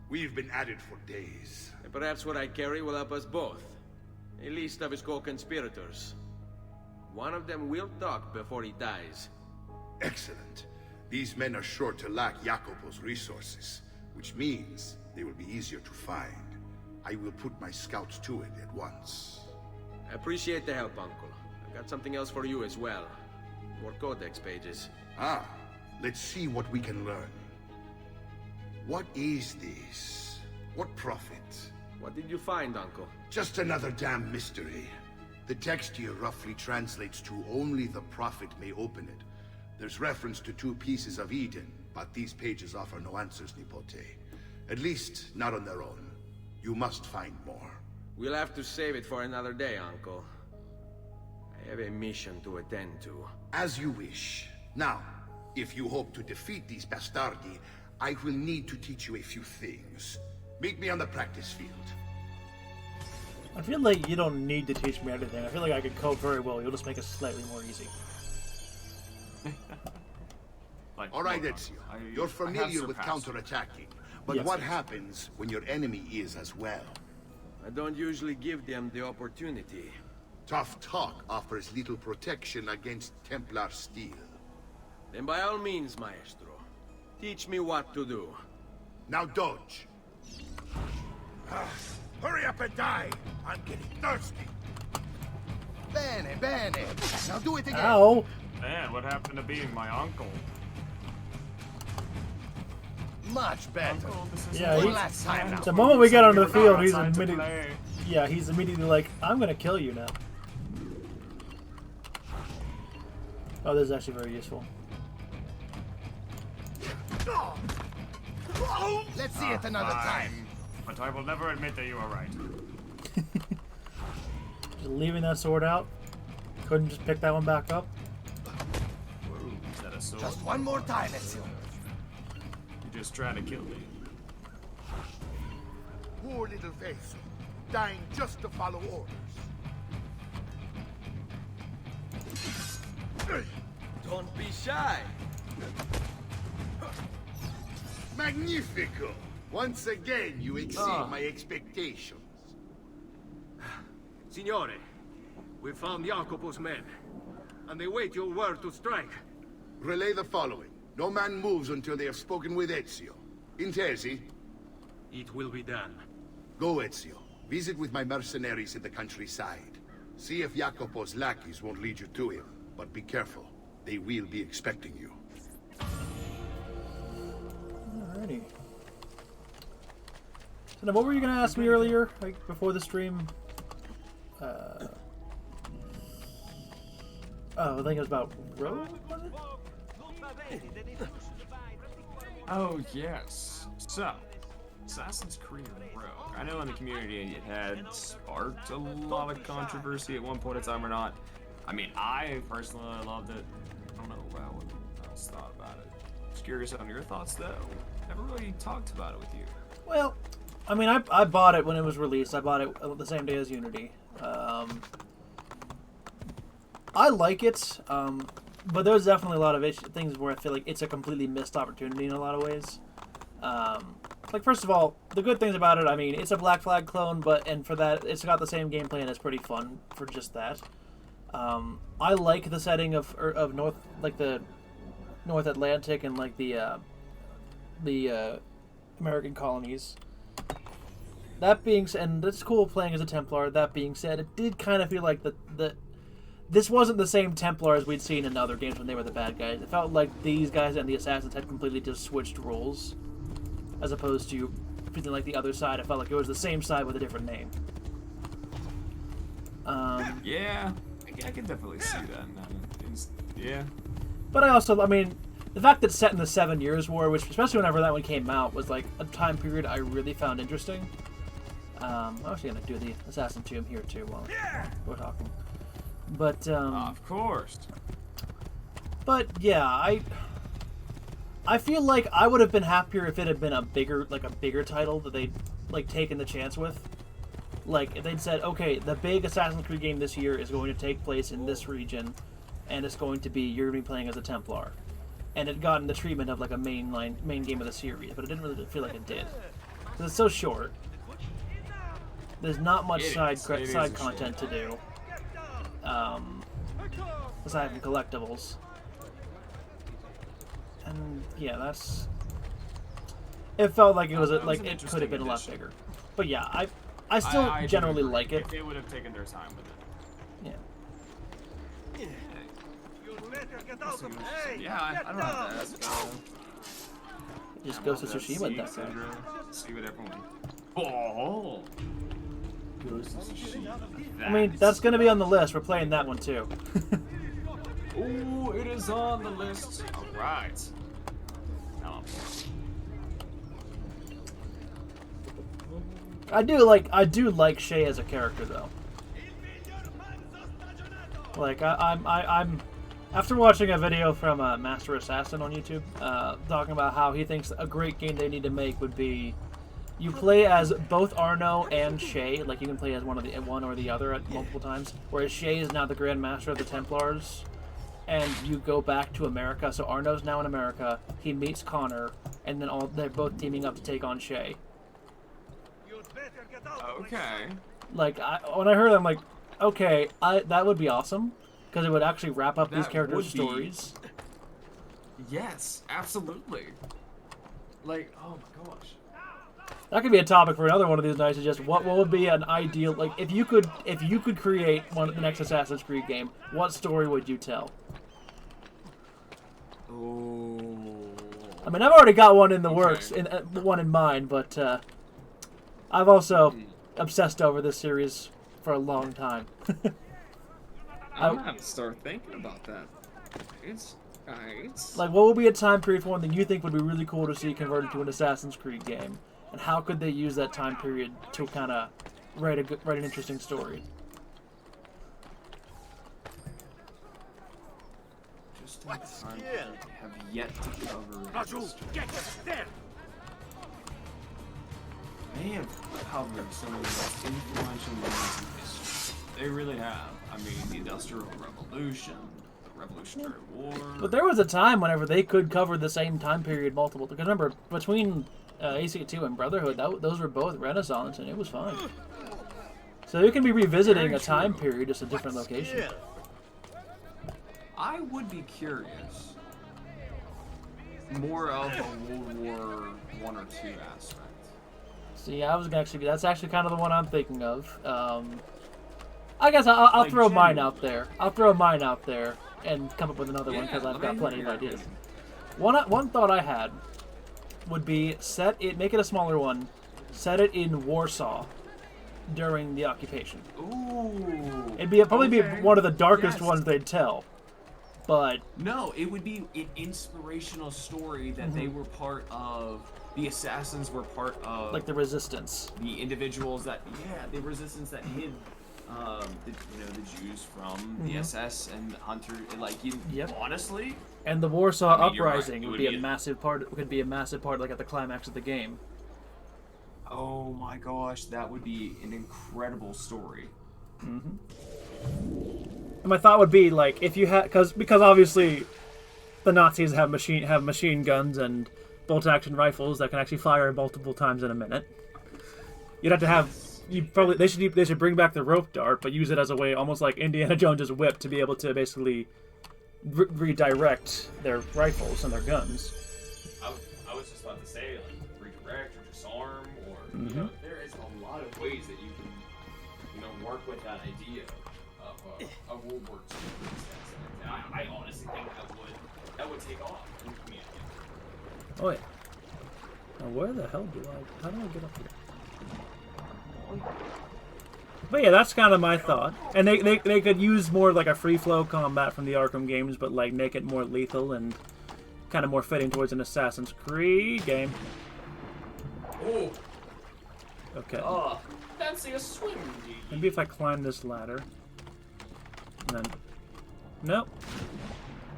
We've been at it for days. And perhaps what I carry will help us both. A list of his co-conspirators. One of them will talk before he dies. Excellent. These men are sure to lack Jacopo's resources, which means they will be easier to find. I will put my scouts to it at once. I appreciate the help, Uncle. I've got something else for you as well. More codex pages. Ah, let's see what we can learn. What is this? What prophet? What did you find, Uncle? Just another damn mystery. The text here roughly translates to only the prophet may open it. There's reference to 2 pieces of Eden, but these pages offer no answers, Nipote. At least, not on their own. You must find more. We'll have to save it for another day, Uncle. I have a mission to attend to. As you wish. Now, if you hope to defeat these bastardi, I will need to teach you a few things. Meet me on the practice field. I feel like you don't need to teach me anything. I feel like I could code very well. You'll just make it slightly more easy. All right, Ezio. You're familiar with counterattacking. But Yes, what yes. happens when your enemy is as well? I don't usually give them the opportunity. Tough talk offers little protection against Templar steel. Then by all means, Maestro. Teach me what to do. Now dodge. Hurry up and die! I'm getting thirsty. Bene, bene. Now do it again. Ow! Man, what happened to being my uncle? Much better. Uncle, this is Yeah, One he- last time now. The moment we get onto the field, he's outside to immediately, play. yeah, he's immediately like, I'm gonna kill you now. Oh, this is actually very useful. Let's see it another time. Fine. But I will never admit that you are right. Just leaving that sword out. Couldn't just pick that one back up. Whoa, is that a sword? Just one more time, Ezio. You're just trying to kill me. Poor little face, dying just to follow orders. Don't be shy. Magnifico! Once again, you exceed my expectations. Signore, we found Jacopo's men, and they wait your word to strike. Relay the following. No man moves until they have spoken with Ezio. Intesi, It will be done. go Ezio. Visit with my mercenaries in the countryside. See if Jacopo's lackeys won't lead you to him. But be careful. They will be expecting you. Alrighty. So now, what were you gonna ask me earlier, like before the stream? Oh, I think it was about Rogue, was it? Oh, yes. So, Assassin's Creed Rogue. I know in the community it had sparked a lot of controversy at one point in time or not. I mean, I personally loved it. I don't know what else thought about it. Just curious on your thoughts, though. Never really talked about it with you. Well, I mean, I bought it when it was released. I bought it the same day as Unity. I like it, but there's definitely a lot of things where I feel like it's a completely missed opportunity in a lot of ways. Like, first of all, the good things about it, I mean, it's a Black Flag clone, and for that, it's got the same gameplay and it's pretty fun for just that. I like the setting of North, like the North Atlantic and like the American colonies. That being said, and it's cool playing as a Templar. That being said, it did kind of feel like this wasn't the same Templars we'd seen in other games when they were the bad guys. It felt like these guys and the Assassins had completely just switched roles, as opposed to feeling like the other side. I felt like it was the same side with a different name. Yeah, I can definitely see that. Yeah. But I mean, the fact that it's set in the 7 Years' War, which, especially whenever that one came out, was like a time period I really found interesting. I'm actually going to do the Assassin Tomb here too while we're talking. But, Of course. But yeah, I feel like I would have been happier if it had been a bigger title that they'd like taken the chance with. Like if they'd said, okay, the big Assassin's Creed game this year is going to take place in this region, and it's going to be you're going to be playing as a Templar, and it gotten the treatment of like a main game of the series, but it didn't really feel like it did. 'Cause it's so short. There's not much side content to do. Aside from collectibles. And yeah, that's. It felt like it was it could have been a lot bigger, but yeah, I still I generally do agree. like it. If they would have taken their time with it. Yeah. Yeah, I don't have to ask. Just Ghost of Tsushima that guy. See what everyone. Oh. Ghost of Tsushima. I mean, that's gonna be on the list. We're playing that one too. Ooh, it is on the list. All right. Now I'm I do like Shay as a character though. Like I'm after watching a video from Master Assassin on YouTube, talking about how he thinks a great game they need to make would be you play as both Arno and Shay. Like, you can play as one or the other at multiple times. Whereas Shay is now the Grand Master of the Templars, and you go back to America. So Arno's now in America. He meets Connor, and then they're both teaming up to take on Shay. Okay. Like, when I heard that, I'm like, okay, that would be awesome, because it would actually wrap up these characters' stories. Yes, absolutely. Like, oh my gosh. That could be a topic for another one of these nights. Is just what would be an ideal, like, if you could create the next Assassin's Creed game, what story would you tell? Oh. I mean, I've already got one in the works, one in mind, but I've also obsessed over this series for a long time. I'm gonna have to start thinking about that. It's like, what would be a time period for one that you think would be really cool to see converted to an Assassin's Creed game, and how could they use that time period to kind of write an interesting story? Just have yet to cover. They have covered some of the most influential moments in history. They really have. I mean, the Industrial Revolution, the Revolutionary War. But there was a time whenever they could cover the same time period multiple. Because remember, between AC2 and Brotherhood, those were both Renaissance, and it was fine. So you can be revisiting a time period, just a different location. I would be curious. More of a World War I or II aspect. See, that's actually kind of the one I'm thinking of. I guess I'll throw mine out there. I'll throw mine out there and come up with another one because I've got plenty of ideas. One thought I had would be make it a smaller one, set it in Warsaw during the occupation. Ooh. It'd probably be one of the darkest ones they'd tell. But no, it would be an inspirational story that they were part of. The assassins were part of, like, the resistance. The individuals the resistance that hid, the Jews from the SS and Hunter. Like, honestly. And the Warsaw Uprising would be a massive part. Could be a massive part, like at the climax of the game. Oh my gosh, that would be an incredible story. And my thought would be, like, if you had, because obviously the Nazis have machine guns and bolt-action rifles that can actually fire multiple times in a minute. You'd have to have they should bring back the rope dart, but use it as a way, almost like Indiana Jones' whip, to be able to basically redirect their rifles and their guns. I was just about to say, like, redirect or disarm, or there is a lot of ways that you can work with that idea of a World War II, for instance. And I honestly think that would take off in the community. Oh yeah. Now where the hell how do I get up here? But yeah, that's kind of my thought. And they could use more like a free flow combat from the Arkham games, but like make it more lethal and kind of more fitting towards an Assassin's Creed game. Oh. Okay. Oh, fancy a swim. Maybe if I climb this ladder. And then nope.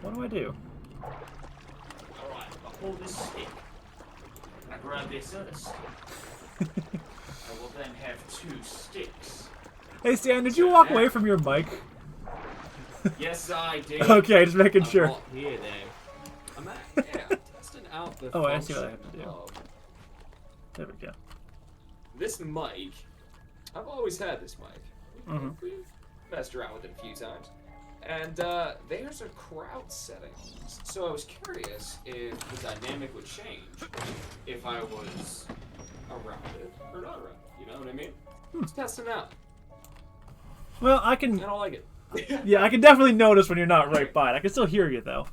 What do I do? Alright, I'll hold this stick. I grab this other stick. I will then have 2 sticks. Hey Stan, did you walk away from your mic? Yes, I did. Okay, just making sure. Not here, though. I'm testing out the I see what I have to do. of there we go. this mic. I've always had this mic. We've messed around with it a few times. And there's a crowd setting. So I was curious if the dynamic would change if I was around it or not around it. You know what I mean? Just testing out. Well, I can... I don't like it. Yeah, I can definitely notice when you're not right by it. I can still hear you, though.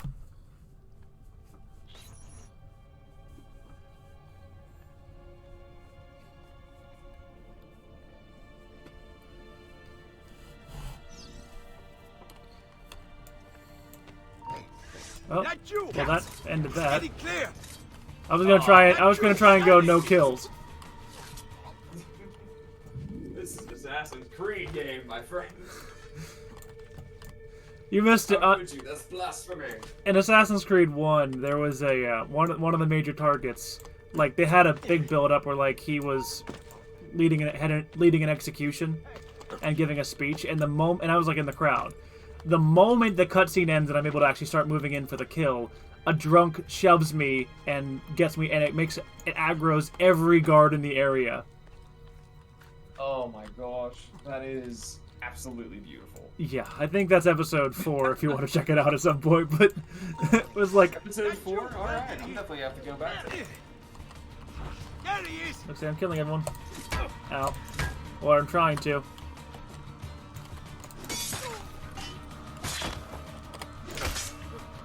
Oh, well, that ended that. I was gonna try it. I was gonna try and go no kills. This is Assassin's Creed game, my friend. You missed it. That's blasphemy. In Assassin's Creed 1, there was a one of the major targets Like, they had a big build-up where, like, he was leading an execution and giving a speech, and I was, like, in the crowd. The moment the cutscene ends and I'm able to actually start moving in for the kill, a drunk shoves me and gets me, and it aggroes every guard in the area. Oh my gosh, that is absolutely beautiful. Yeah, I think that's episode 4 if you want to check it out at some point, but it was like... Episode 4? Alright, I'm definitely have to go back to it. Looks like I'm killing everyone. Ow. Or I'm trying to.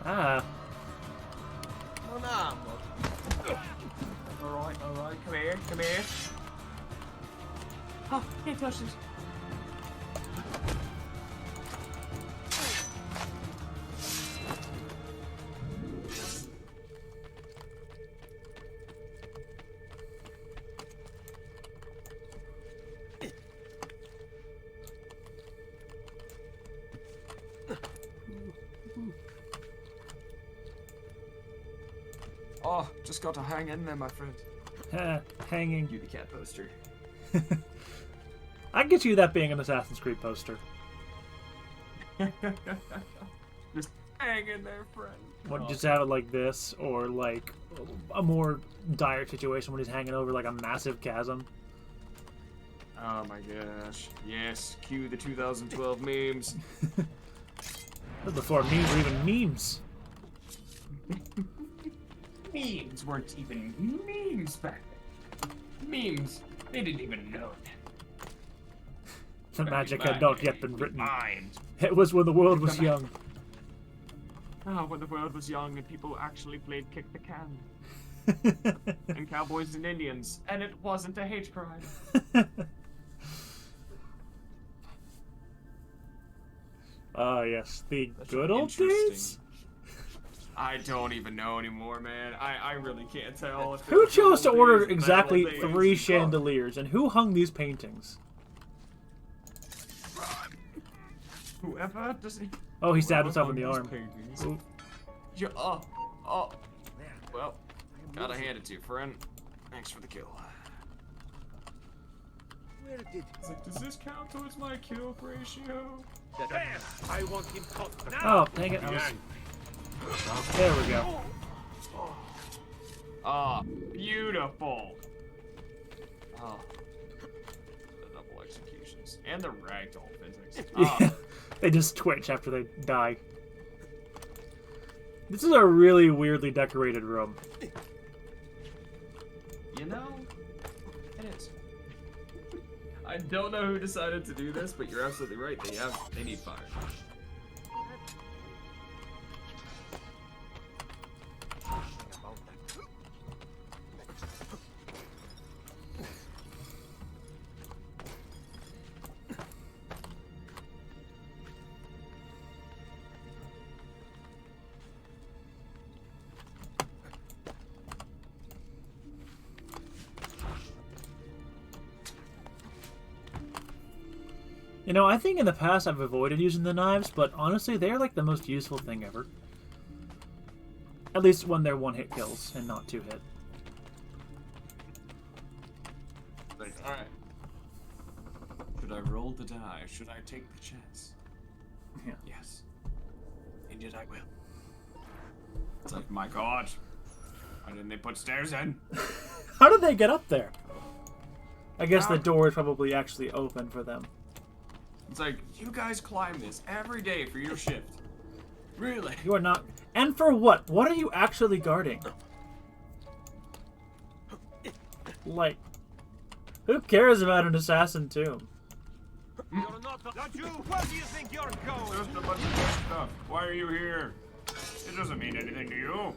Ah. Alright, come here. Oh, can't touch this. Oh, just got to hang in there, my friend. Hanging. You the cat poster. I can get you that being an Assassin's Creed poster. Just hang in there, friend. What, just have it like this, or like a more dire situation when he's hanging over like a massive chasm. Oh my gosh. Yes, cue the 2012 memes. That was before memes were even memes. Memes weren't even memes back then. Memes, they didn't even know it. The magic had not yet been written. Mind. It was when the world was young. Oh, when the world was young and people actually played kick the can. And cowboys and Indians, and it wasn't a hate crime. Ah, yes, the That's good old interesting. days. I don't even know anymore, man. I really can't tell. If Who it was chose to old order days, bad exactly old days. 3 chandeliers, and who hung these paintings? Whoever does he? Oh, he stabbed himself in the Whoever arm. hung these Ooh. paintings. Well, gotta hand it to you, friend. Thanks for the kill. Where did... It's like, does this count towards my kill ratio? There! I want him caught now! Oh, dang it. There we go. Ah, beautiful. Oh, the double executions and the ragdoll physics. Yeah, they just twitch after they die. This is a really weirdly decorated room. You know, it is. I don't know who decided to do this, but you're absolutely right. They need fire. You know, I think in the past I've avoided using the knives, but honestly, they're like the most useful thing ever. At least when they're 1-hit kills and not 2-hit. Alright. Should I roll the die? Should I take the chance? Yeah. Yes. Indeed I will. It's like, my god. Why didn't they put stairs in? How did they get up there? I guess the door is probably actually open for them. It's like, you guys climb this every day for your shift. Really? You are not... And for what? What are you actually guarding? Like, who cares about an assassin tomb? You're not you! Where do you think you're going? Just a bunch of stuff. Why are you here? It doesn't mean anything to you.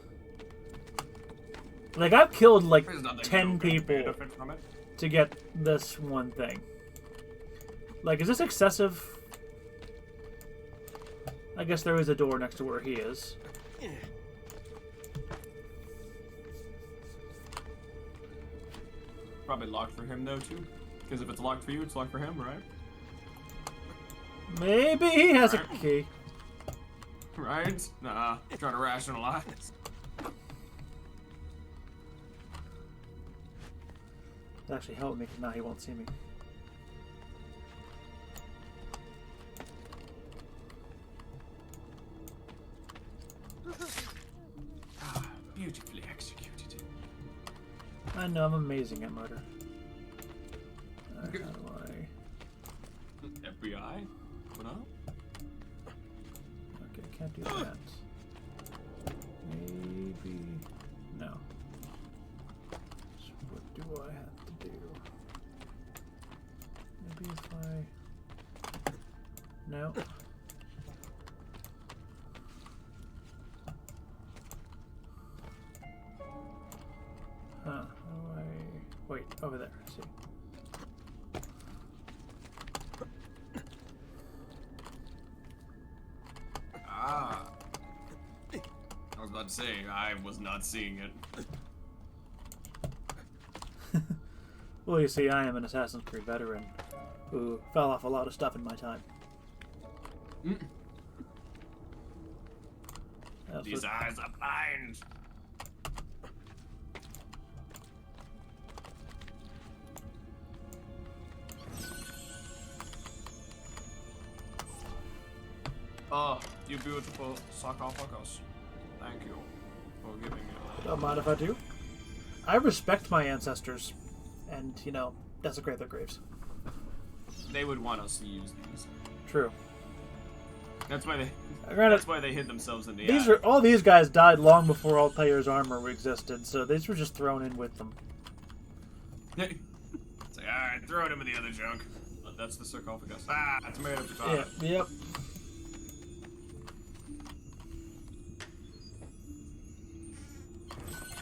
Like, I've killed like There's nothing 10 you can people benefit from it. to get this one thing. Like, is this excessive? I guess there is a door next to where he is. Probably locked for him though too. Because if it's locked for you, it's locked for him, right? Maybe he has a key. Right? Nah, trying to rationalize. It's actually helping me, because now he won't see me. Beautifully executed. I know, I'm amazing at murder. How do I... FBI? What up? Okay, can't do that. Maybe... No. So what do I have to do? Maybe if I... No. Huh. How do I... Wait, over there. See. Ah. I was about to say, I was not seeing it. Well, you see, I am an Assassin's Creed veteran who fell off a lot of stuff in my time. These eyes are blind. Oh, you beautiful sarcophagus. Thank you for giving me that. Don't mind if I do. I respect my ancestors, and, you know, desecrate their graves. They would want us to use these. True. That's why they. Granted, that's why they hid themselves in the. These are all these guys died long before Altair's armor existed, so these were just thrown in with them. It's like, alright, throw it in with the other junk. That's the sarcophagus. Ah, it's made of Yeah. Yep.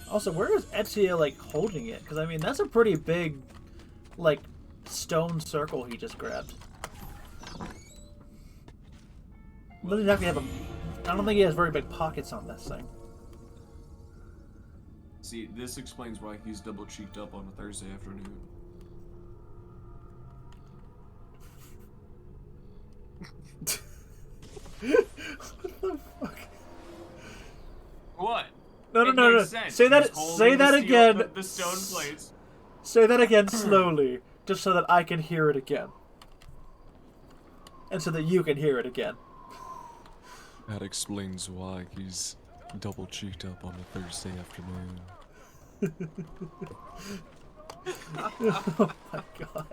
Also, where is Ezio, like, holding it? Because, I mean, that's a pretty big, like, stone circle he just grabbed. Doesn't exactly have a... I don't think he has very big pockets on this thing. See, this explains why he's double cheeked up on a Thursday afternoon. What the fuck? What? No. Sense. Say that. He's Say that holding again. The stone plates. Say that again slowly, just so that I can hear it again, and so that you can hear it again. That explains why he's double cheeked up on a Thursday afternoon. Oh my god.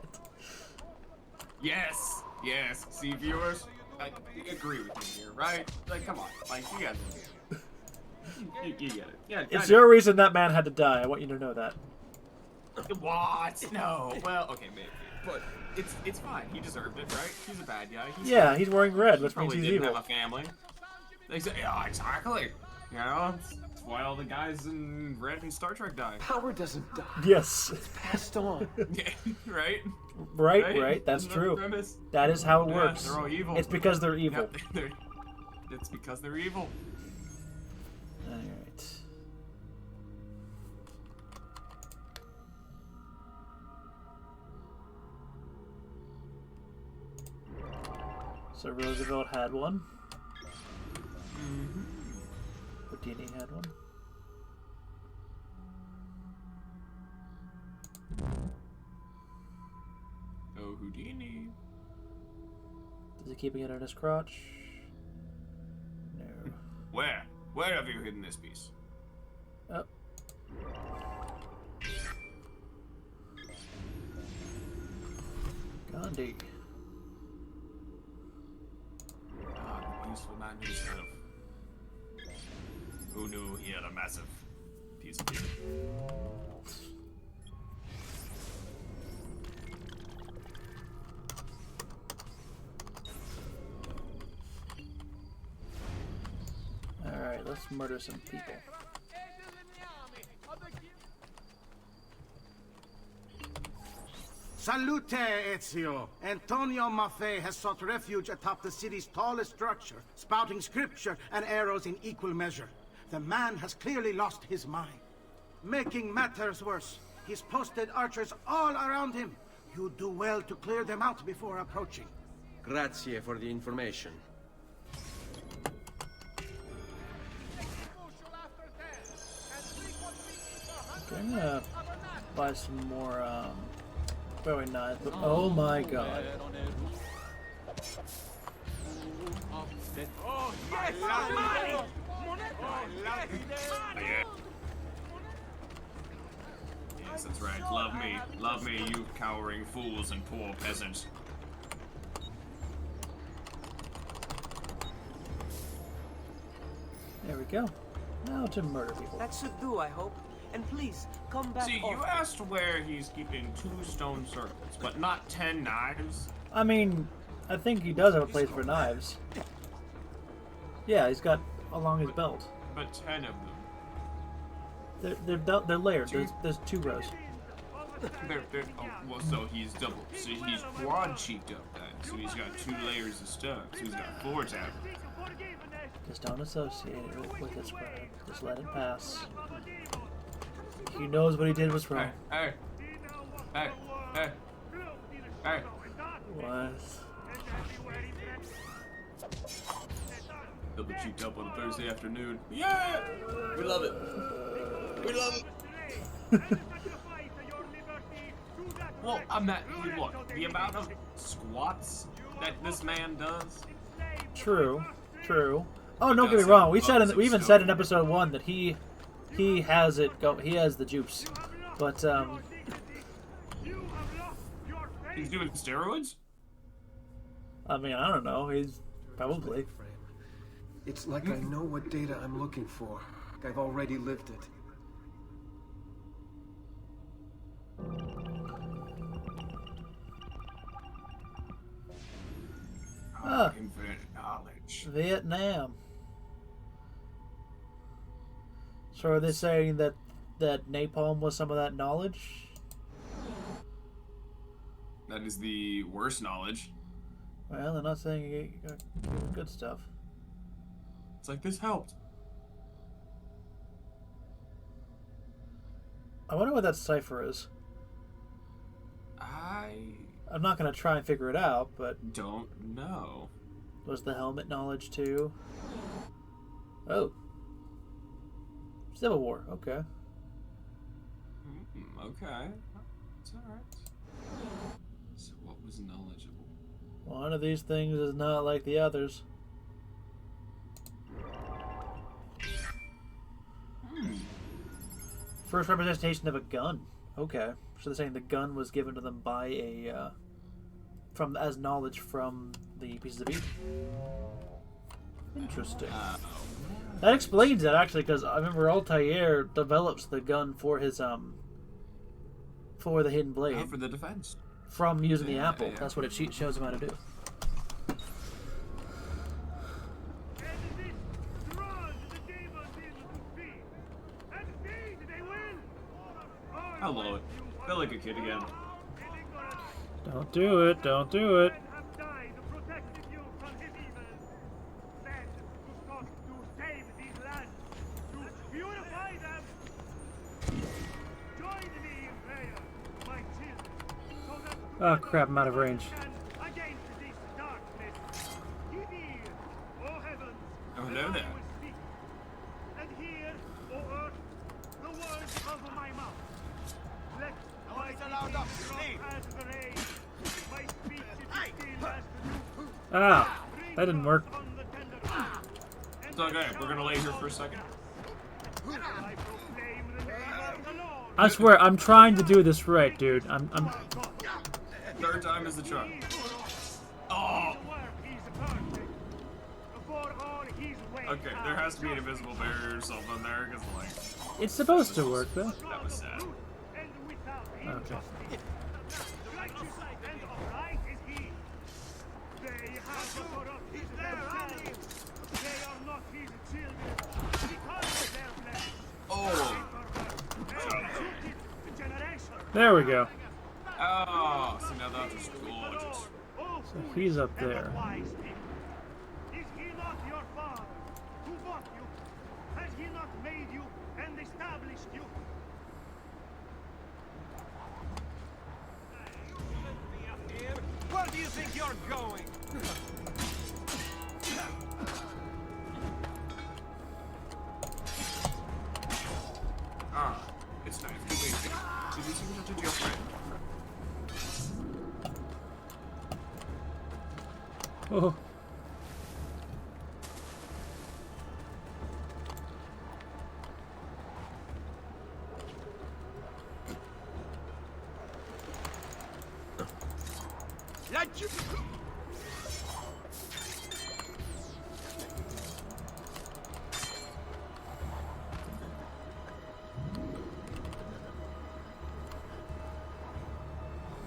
Yes. See, viewers, I agree with me here, right? Like, come on, like, you guys get it. You get it. Yeah. It's your reason that man had to die. I want you to know that. What? No. Well, okay, maybe, but it's fine. He deserved it, right? He's a bad guy. He's wearing red, which means probably he's didn't evil. have a family. They say, yeah, exactly. You know, that's why all the guys in Red and Star Trek die. Power doesn't die. Yes. It's passed on. Yeah, right? Right. That's Isn't that true. the premise? That is how it works. They're all evil. It's because they're evil. Yep, it's because they're evil. Alright. So Roosevelt had one. Houdini had one. Oh, Houdini. Is he keeping it in his crotch? No. Where? Where have you hidden this piece? Oh. Gandhi. Ah, the useful man himself. Who knew he had a massive piece of paper? Alright, let's murder some people. Salute, Ezio! Antonio Maffei has sought refuge atop the city's tallest structure, spouting scripture and arrows in equal measure. The man has clearly lost his mind. Making matters worse, he's posted archers all around him. You do well to clear them out before approaching. Grazie for the information. Okay, I'm gonna buy some more throwing knives. But oh my god. Oh, yes! Yes, that's right. Love me. Love me, you cowering fools and poor peasants. There we go. Now to murder people. That should do, I hope. And please, come back. See, you asked where he's keeping 2 stone circles, but not 10 knives. I mean, I think he does have a place for knives. Yeah, he's got along his belt. But 10 of them. They're layered. There's 2 rows. Oh, well, so he's double. So he's quad cheeked up then. So he's got 2 layers of stuff. So he's got 4 tablets. Just don't associate it with his crime. Just let it pass. He knows what he did was wrong. Hey. What? Double cheeked up on a Thursday afternoon. Yeah! We love it. We love it. Well, look, the amount of squats that this man does. True. Oh, don't get me wrong. We even said in episode 1 that he has it go. He has the juice, but he's doing steroids. I mean, I don't know. He's probably. It's like I know what data I'm looking for. Like I've already lived it. Infinite knowledge. Vietnam. So are they saying that napalm was some of that knowledge? That is the worst knowledge. Well, they're not saying you got good stuff. It's like this helped. I wonder what that cipher is. I'm not gonna try and figure it out, but don't know. Was the helmet knowledge too? Oh. Civil War, okay. Okay. It's alright. So what was knowledgeable? One of these things is not like the others. First representation of a gun. Okay. So they're saying the gun was given to them by a as knowledge from the pieces of Eden. Interesting. That explains it actually, because I remember Altair develops the gun for his for the hidden blade. For the defense. From using the apple. Yeah. That's what it shows him how to do. I love it. Feel like a kid again. Don't do it. Don't do it. Oh crap, I'm out of range. Oh, hello there. Ah, that didn't work. It's okay, we're gonna lay here for a second. I swear, I'm trying to do this right, dude. I'm... Third time is the charm. Oh! Okay, there has to be an invisible barrier or something there, because, like... It's supposed to work, though. That was sad. Okay. Oh! There we go. Oh, see, now that was gorgeous. So he's up there. Is he not your father, who bought you? Has he not made you and established you? Where do you think you're going? Ah, it's nice to meet you. Did you send it to your friend? Oh. Let you.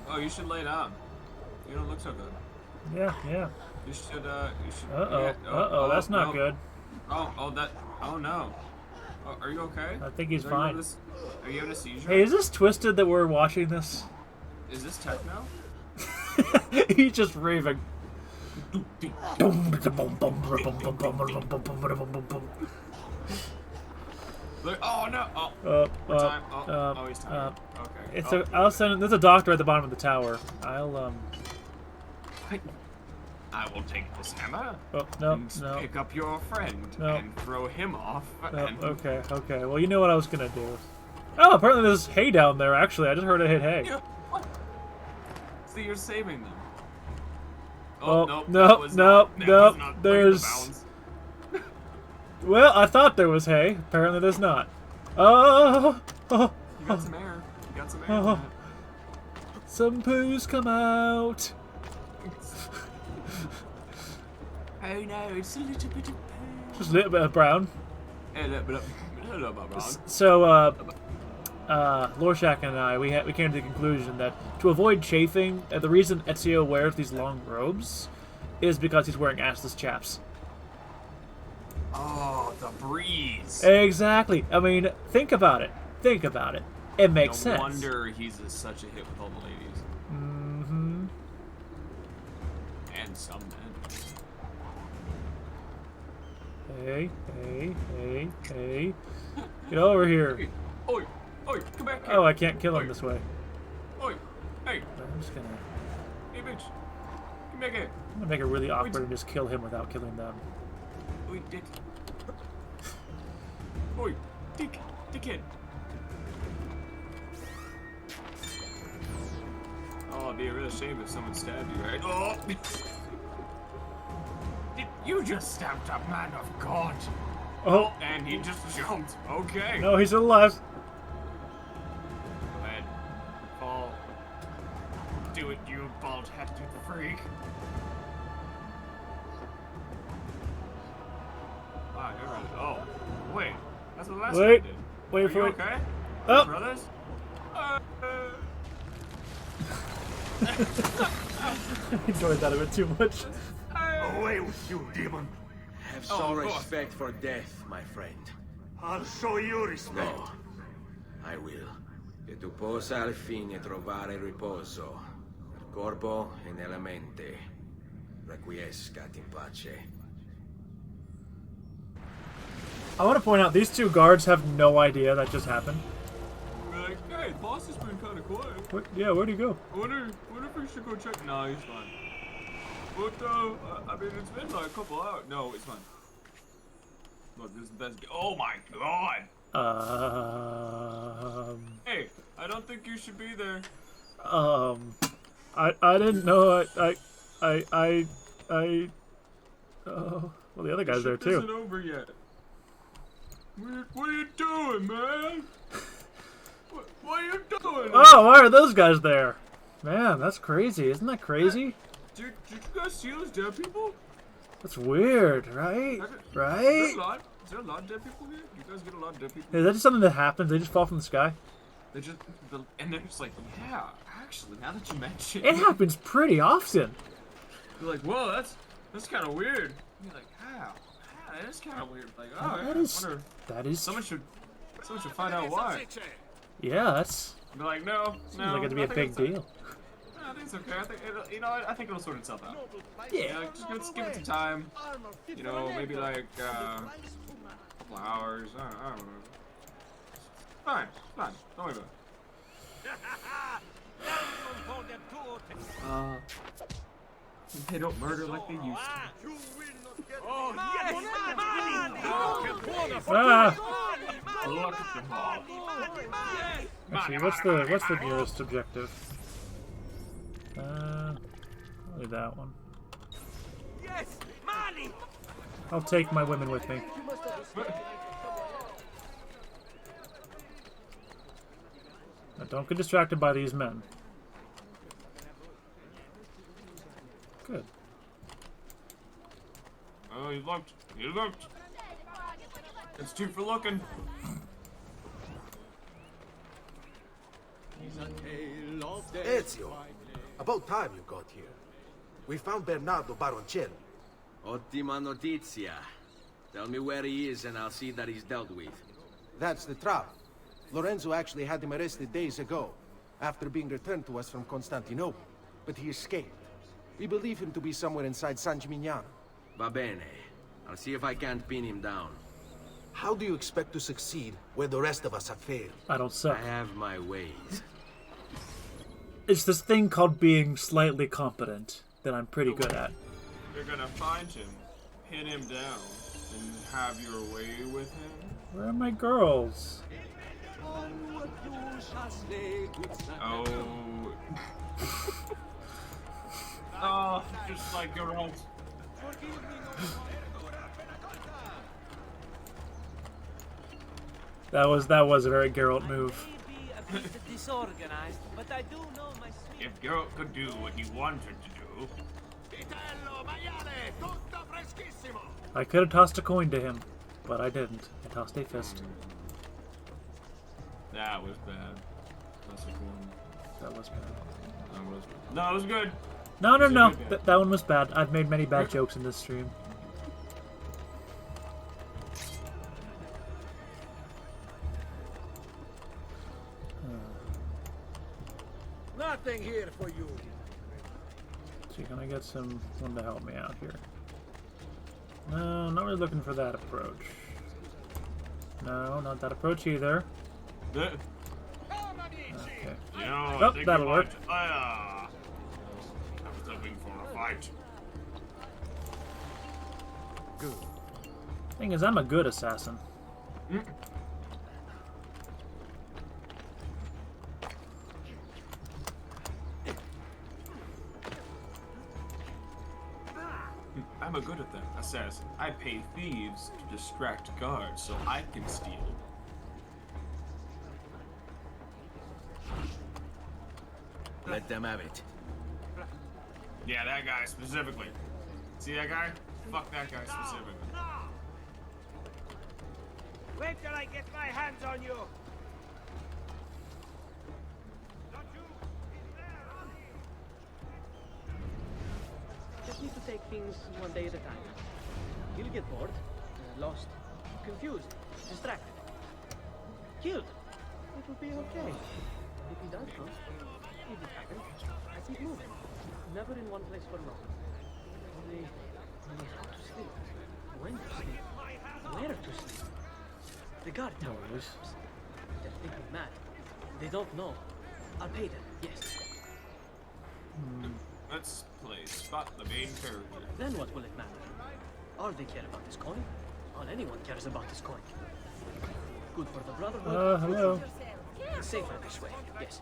Oh, you should lay down. You don't look so good. Yeah, yeah. You should, Uh-oh. yeah, Uh-oh, that's not good. Oh no. Oh, are you okay? I think he's Are fine. Are you having a seizure? Hey, is this Twisted that we're watching this? Is this techno? He's just raving. Look, oh no! Oh, time. Oh, he's tired. Okay. It's I'll send. There's a doctor at the bottom of the tower. I will take this hammer. Oh no, and no. pick up your friend and throw him off. No, and... okay, okay. Well, you know what I was gonna do. Oh, apparently there's hay down there. Actually, I just heard it hit hay. Yeah, what? So you're saving them. Oh, nope, no. not There's. Well, I thought there was hay. Apparently, there's not. Oh. You got some air. You got some air. Oh. Some poos come out. Oh no, it's a little bit of poo. Just a little bit of brown. A little bit of brown. So, Lorshak and I, we came to the conclusion that to avoid chafing, the reason Ezio wears these long robes is because he's wearing assless chaps. Oh, the breeze. Exactly. I mean, think about it. Think about it. It makes sense. No wonder he's such a hit with all the ladies. Mm-hmm. And some men. Hey. Get over here. Oi, come back here. Oh, I can't kill him this way. Oi, hey. I'm just gonna... Hey, bitch. Come back here. I'm gonna make it really awkward and just kill him without killing them. Oi, dick. Oi, dickhead. Oh, it'd be a real shame if someone stabbed you, right? Oh! You just stabbed a man of God. Oh. And he just jumped. Okay. No, he's still alive. Go ahead. Fall. Do it, you bald-headed freak. Wow, you're right. Oh, wait. That's what the last one did. Wait for you it. Okay? Oh. Brothers? I enjoyed that a bit too much. Away with you, demon. Have some respect for death, my friend. I'll show you respect. No, I will. Che tu possa al fine trovare riposo. Nel corpo e nella mente. Requiescat in pace. I want to point out, these two guards have no idea that just happened. We're like, hey, the boss has been kind of quiet. Where'd he go? I wonder if we should go check. No, he's fine. But, I mean, it's been like a couple hours. No, it's fine. Look, this is the best. Oh my god! Hey, I don't think you should be there. I didn't know. Oh, well, the other guy's there too. Isn't over yet. What are you doing, man? What are you doing? Oh, why are those guys there? Man, that's crazy. Isn't that crazy? Did you guys see those dead people? That's weird, right? Right? Is there a lot of dead people here? You guys get a lot of dead people? Is that just something that happens? They just fall from the sky? And they're just like, yeah, actually, now that you mention It happens pretty often. You're like, whoa, that's kind of weird. And you're like, how? That is kind of weird. Like, oh, that is. Someone should find out why. Yeah, that's. Be like, no. Seems like it'd be a big deal. I think it's okay. I think I think it'll sort itself out. Yeah. Just give it some time. You know, maybe like a couple hours. I don't know. Fine. Don't worry about it. They don't murder like they used to. Oh, yes! Ah! Look at them all. Actually, what's the nearest objective? Probably that one. Yes, money. I'll take my women with me. Now don't get distracted by these men. Good. Oh, he looked. He looked. It's 2 for looking. Ezio, about time you got here. We found Bernardo Baroncelli. Ottima notizia. Tell me where he is and I'll see that he's dealt with. That's the trouble. Lorenzo actually had him arrested days ago, after being returned to us from Constantinople. But he escaped. We believe him to be somewhere inside San Gimignano. Va bene. I'll see if I can't pin him down. How do you expect to succeed where the rest of us have failed? I don't suck. I have my ways. It's this thing called being slightly competent that I'm pretty good at. You're gonna find him, pin him down, and have your way with him? Where are my girls? Oh. Oh, just like girls. That was a very Geralt move. Disorganized, but I do know my sweet. If Geralt could do what he wanted to do. I could have tossed a coin to him, but I didn't. I tossed a fist. That was bad. That's a cool one. That was bad. No, it was good. No. That one was bad. I've made many bad jokes in this stream. Nothing here for you. So can I get someone to help me out here? No, not really looking for that approach. No, not that approach either. Okay. You know, Oh, that'll work. I was hoping for a fight. Good. Thing is, I'm a good assassin. I'm a good at that, assassin. I pay thieves to distract guards so I can steal. Let them have it. Yeah, that guy specifically. See that guy? Fuck that guy specifically. Wait till I get my hands on you! Just need to take things one day at a time. He'll get bored, lost, confused, distracted, killed. It will be okay. If he does though, if it happens, I keep moving. Never in one place for long. Only how to sleep, when to sleep, where to sleep. The guard towers. They're thinking mad. They don't know. I'll pay them, yes. Let's play Spot the main character. Then what will it matter? All they care about is coin. All anyone cares about is coin. Good for the Brotherhood. Hello. Safer this way. Yes.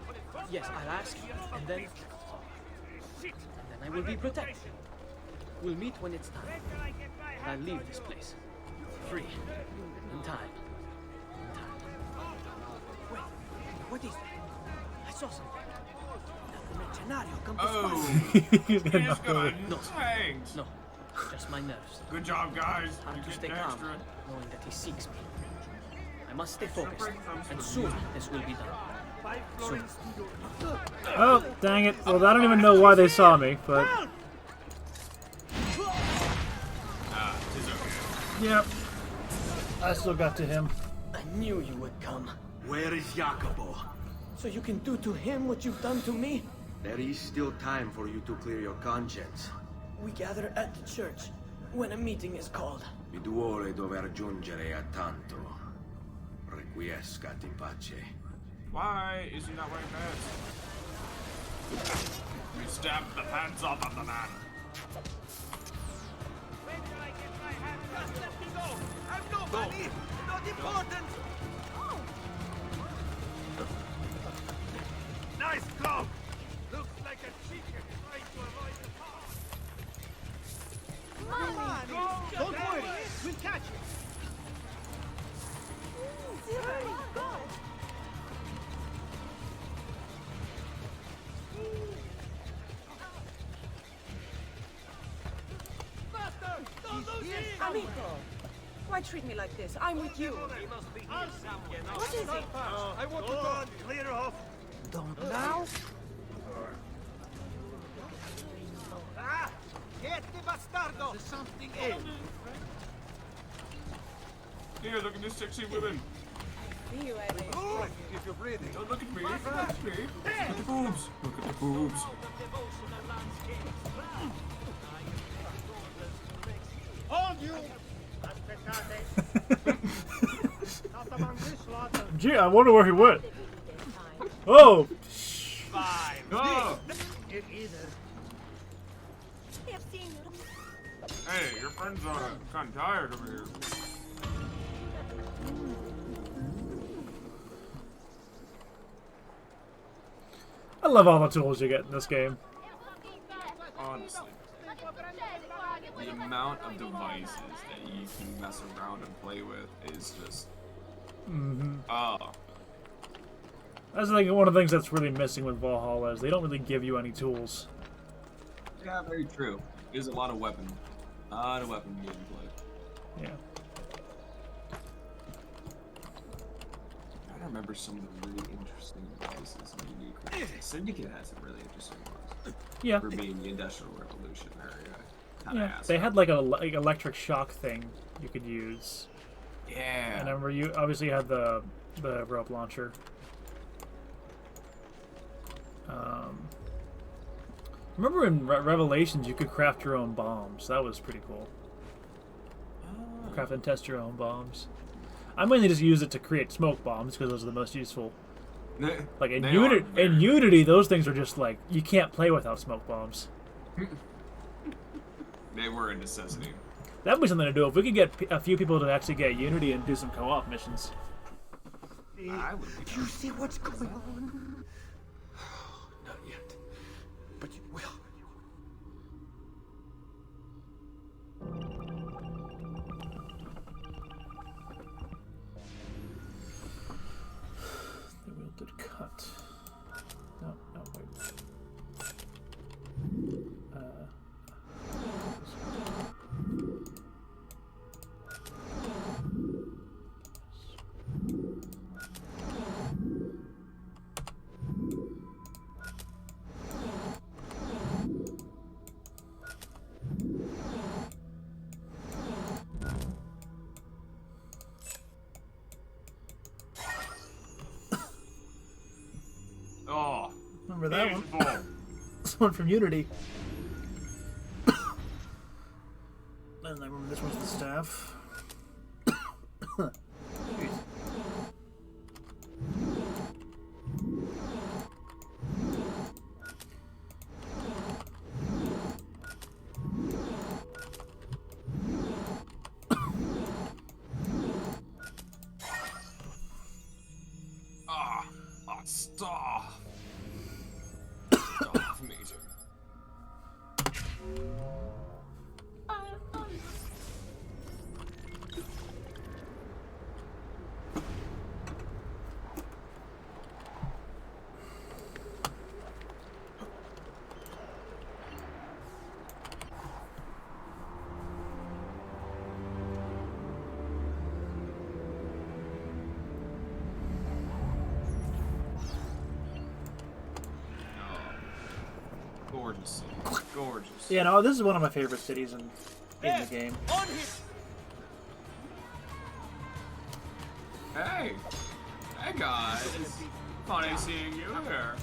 Yes, I'll ask, and then I will be protected. We'll meet when it's time. I'll leave this place. Free. In time. Wait, what is that? I saw something. Come to He's gonna knock over. No, just my nerves. Good job, guys. I have to You're stay getting calm, extra. knowing that he seeks me. I must stay focused, and soon this will be done. Soon. Oh, dang it. Well, I don't even know why they saw me, but... Yep. I still got to him. I knew you would come. Where is Jacopo? So you can do to him what you've done to me? There is still time for you to clear your conscience. We gather at the church when a meeting is called. Mi duole dover giungere a tanto. Requiescat in pace. Why is he not wearing pants? We stabbed the pants off of the man. Wait till I get my hands on you! Just let me go! I'm nobody! Not important! like a chicken trying to avoid the fire. Come on, don't worry. We'll catch you. Silver, go! Faster! Don't lose him! Amico, why treat me like this? I'm with you. He must be here somewhere. What is it? I want to go. Clear off. Don't now? Ah! Siete bastardo! There's something else. Here, look at this sexy woman. See you, Ellie. If you're breathing. Don't look at me. Look at me. Look at the boobs. Look at the boobs. Hold you! Not among this slaughter. Gee, I wonder where he went. Oh! Fine. Oh. It either. Hey, your friends are kind of tired over here. I love all the tools you get in this game. Honestly. The amount of devices that you can mess around and play with is just... Oh. That's like one of the things that's really missing with Valhalla is they don't really give you any tools. Yeah, very true. There's a lot of weapon gameplay. Yeah. I remember some of the really interesting devices and unique. Syndicate had some really interesting ones. Yeah. For being the Industrial Revolution area. Yeah, they had like a electric shock thing you could use. Yeah. And I remember you obviously had the rope launcher. Remember in Revelations you could craft your own bombs. That was pretty cool. Craft and test your own bombs. I mainly just use it to create smoke bombs because those are the most useful. Like in Unity, those things are just like you can't play without smoke bombs. They were a necessity. That'd be something to do if we could get a few people to actually get Unity and do some co-op missions. Do you see what's going on? Not yet, but you will. The wheel did cut. No, wait. Oh, remember that one? This one from Unity. And I remember this one's the staff. Jeez. Stop. Stop meeting. Gorgeous. Gorgeous. Yeah, no, this is one of my favorite cities in the game. On him! Hey! Hey guys! Funny seeing you here.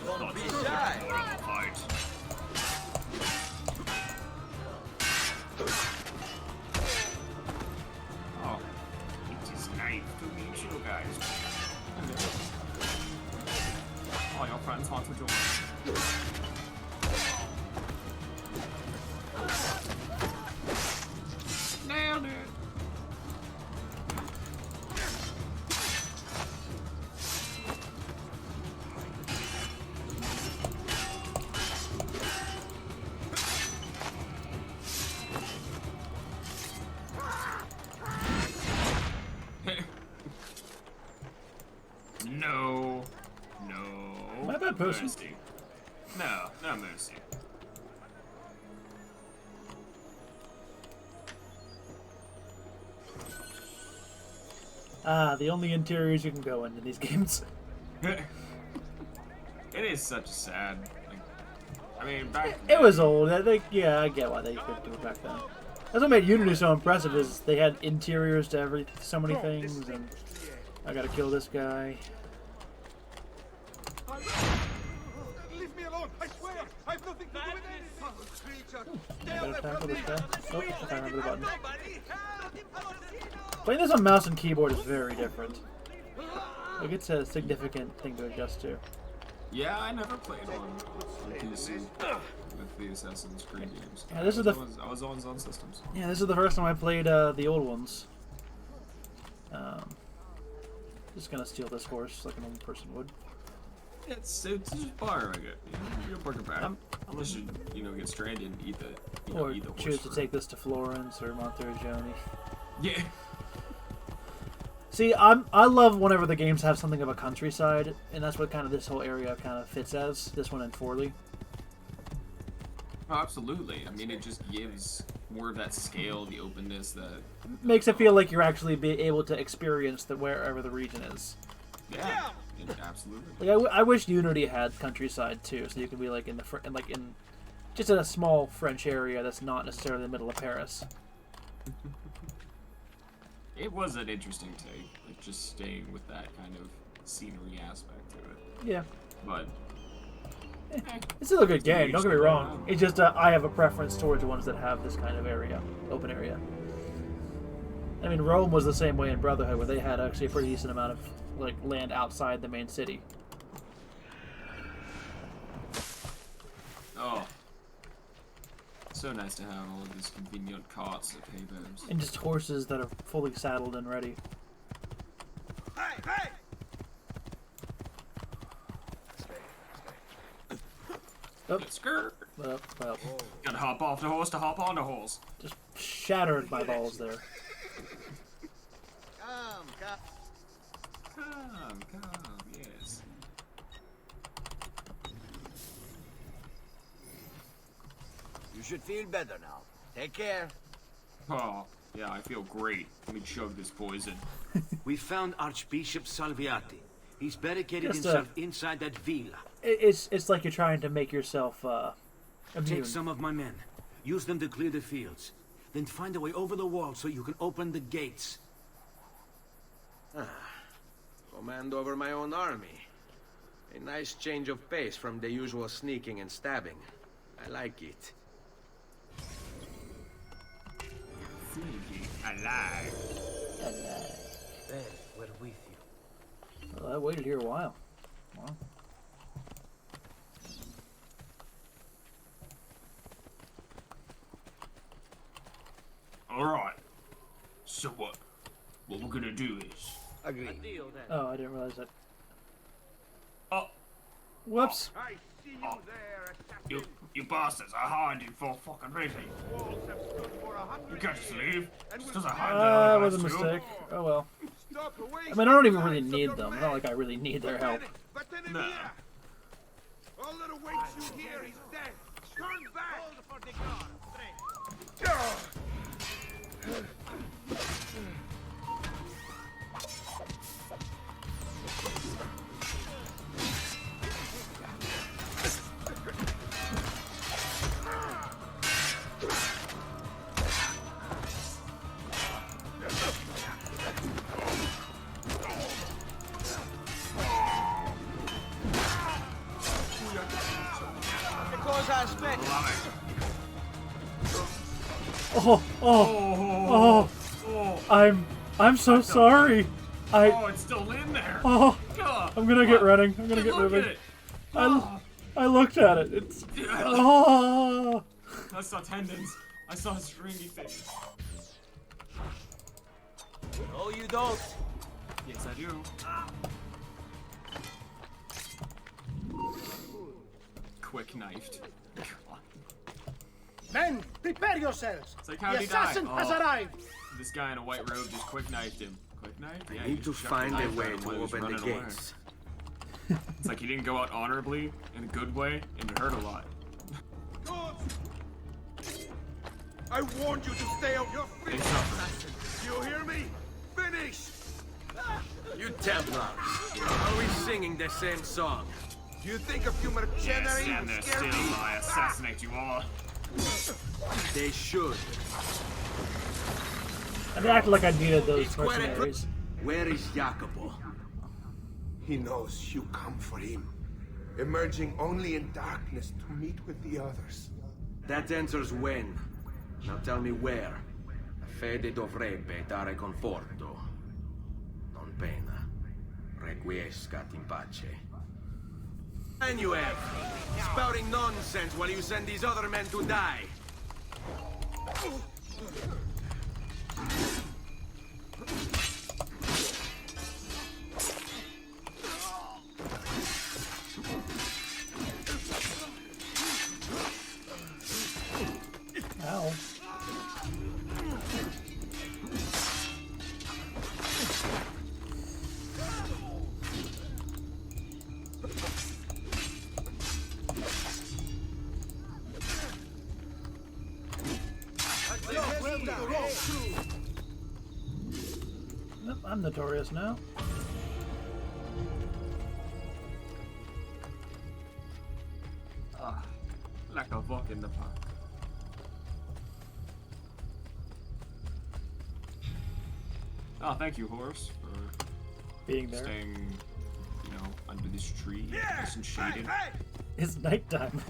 Don't be shy. Oh, it is nice to meet you guys. Hello. Oh, your friends want to join. Nailed it. No. Am I a bad person? Mercy. No mercy. The only interiors you can go in these games. It is such sad. Like, I mean, back. It was old. I think, yeah, I get why they couldn't do it back then. That's what made Unity so impressive. Is they had interiors to so many things, and I gotta kill this guy. Leave me alone! I swear! I have nothing to do with anything! I gotta tackle this guy. Oh, I can't remember the button. Playing this on mouse and keyboard is very different. Like, it's a significant thing to adjust to. Yeah, I never played on PC with the Assassin's Creed games. Yeah, this is the. I was on Zone Systems. Yeah, this is the first time I played the old ones. Just gonna steal this horse like a normal person would. It's just borrowing it. You'll bring it back. Unless you get stranded and eat the Or eat the horse choose to take this to Florence or Monteriggioni. Yeah. See, I love whenever the games have something of a countryside, and that's what kind of this whole area kind of fits as. This one in Forley. Oh, absolutely. I mean, it just gives more of that scale, the openness that Makes it feel like you're actually be able to experience wherever the region is. Yeah, absolutely. Like I wish Unity had countryside too, so you could be like in just in a small French area that's not necessarily the middle of Paris. It was an interesting take, like just staying with that kind of scenery aspect to it. Yeah. But it's still a good game. Don't get me wrong. It's just I have a preference towards ones that have this kind of area, open area. I mean, Rome was the same way in Brotherhood, where they had actually a pretty decent amount of like land outside the main city. Oh, so nice to have all of these convenient carts at Haybams. And just horses that are fully saddled and ready. Hey! Oh. Skirt. Well. Gotta hop off the horse to hop on the horse. Just shattered my balls there. Come, yes. You should feel better now. Take care. Oh, yeah, I feel great. Let me chug this poison. We found Archbishop Salviati. He's barricaded Just, himself inside that villa. It's like you're trying to make yourself immune. Take some of my men. Use them to clear the fields. Then find a way over the wall so you can open the gates. Command over my own army. A nice change of pace from the usual sneaking and stabbing. I like it. Sneaky, alive. There, we're with you. Well, I waited here a while. Wow. Alright. So what we're gonna do is... Agree. Oh, I didn't realize that. Oh. Whoops. I see you there, You bastards are hiding for fucking reason. You can't just leave. Just doesn't hide That was a mistake. Oh well. I mean, I don't even really need them. It's not like I really need their help. No. All that awaits you here is death. Turn back. I'm so sorry. Oh, it's still in there. Oh, God. I'm gonna get running. I'm gonna get moving. I looked at it. It's. Oh. I saw tendons. I saw stringy things. No, you don't. Yes, I do. Quick knifed. Men, prepare yourselves. It's like, how the did he die? assassin has arrived. This guy in a white robe just quick knifed him. Quick knife? Yeah, I need to find a way to open the gates. It's like he didn't go out honorably, in a good way, and it hurt a lot. I warned you to stay on your feet! Do you hear me? Finish! You Templars, are we singing the same song? Do you think a few mercenaries Stand would there scare still me? while I assassinate you all. They should. I acted like I needed those mercenaries. Where is Jacopo? He knows you come for him, emerging only in darkness to meet with the others. That answers when. Now tell me where. Fede dovrebbe dare conforto. Non pena. Requiescat in pace. And you have! Spouting nonsense while you send these other men to die! Ow. Nope, I'm notorious now. Like a walk in the park. Oh, thank you, Horse, for being there. Staying, you know, under this tree, nice and shaded. It's nighttime.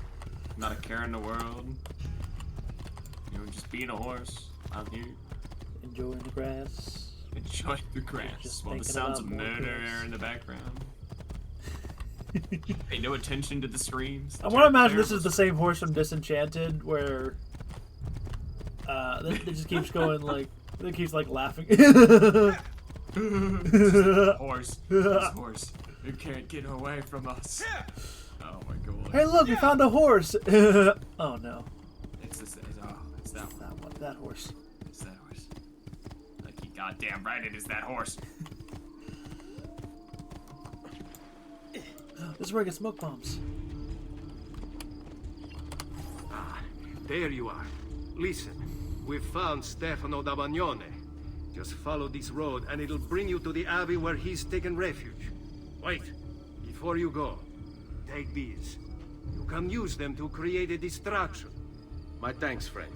Not a care in the world. You know, just being a horse out here. Enjoying the grass. Enjoying the grass Just while the thinking sounds of about more murder horse. are in the background. Pay no attention to the screams. I want to imagine this is the same horse from Disenchanted, where it just keeps going like, it keeps like laughing. Horse, this horse, you can't get away from us. Oh my god. Hey, look, we found a horse. Oh no. It's this. It's that one. That one. That horse. It's that horse. Like you goddamn right, it is that horse. This is where I get smoke bombs. Ah, there you are. Listen, we've found Stefano da Bagnone. Just follow this road and it'll bring you to the abbey where he's taken refuge. Wait, before you go, take these. You can use them to create a distraction. My thanks, friend.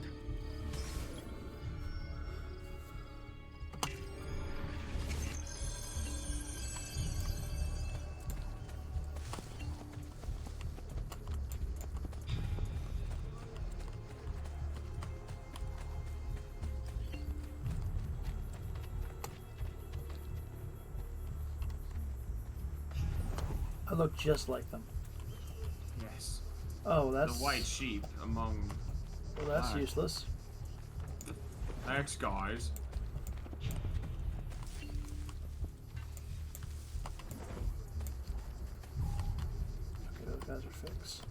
I look just like them. Yes. Oh, that's the white sheep among. Well, that's black. useless. Thanks, guys. Okay, those guys are fixed.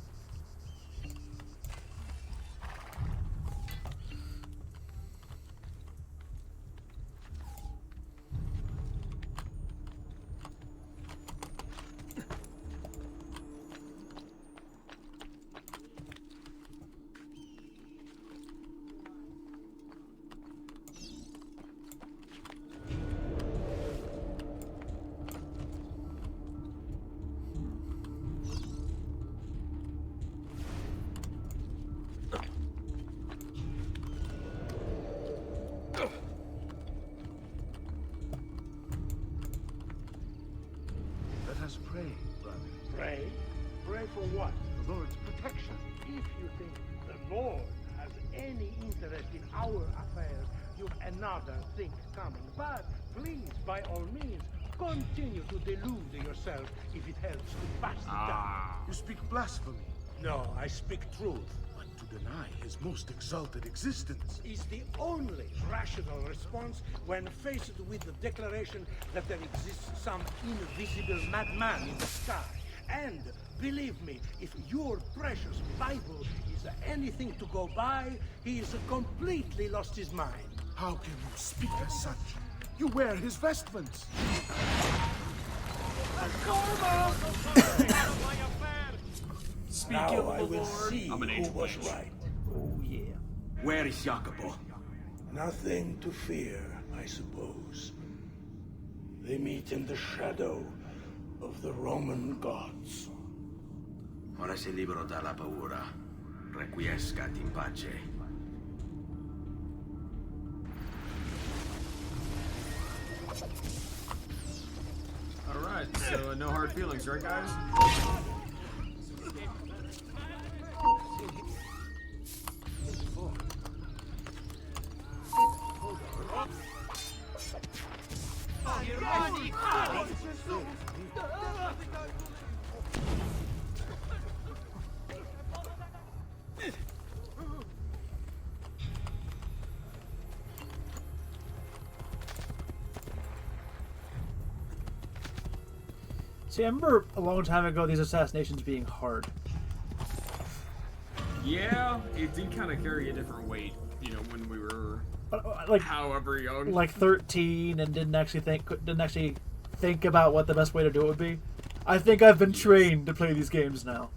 Let us pray, brother. Pray? Pray for what? The Lord's protection. If you think the Lord has any interest in our affairs, you've another thing coming. But please, by all means, continue to delude yourself if it helps to pass the time. You speak blasphemy. No, I speak truth. But to deny his most exalted existence Is the only rational response when faced with the declaration that there exists some invisible madman in the sky. And believe me, if your precious Bible is anything to go by, he has completely lost his mind. How can you speak as such? You wear his vestments. Speak Now of I the will Lord. see I'm an who angel was witch. right. Oh yeah. Where is Jacopo? Nothing to fear, I suppose. They meet in the shadow of the Roman gods. Ora sei libero dalla paura. Requiescat in pace. Alright, so no hard feelings, right guys? See, I remember a long time ago these assassinations being hard. Yeah, it did kind of carry a different weight, you know, when we were like however young. Like 13 and didn't actually think about what the best way to do it would be. I think I've been trained to play these games now.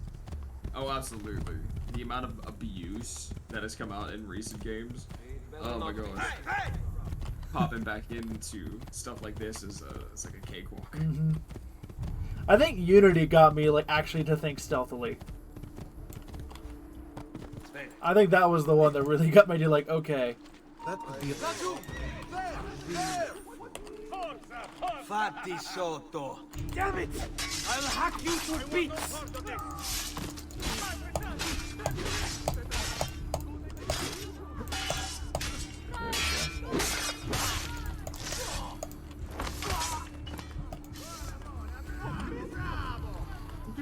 Oh, absolutely. The amount of abuse that has come out in recent games. Oh my gosh. Popping back into stuff like this is it's like a cakewalk. Mm-hmm. I think Unity got me like actually to think stealthily. I think that was the one that really got me to like, okay. That could be Fatti sotto. Damn it! I'll hack you to bits!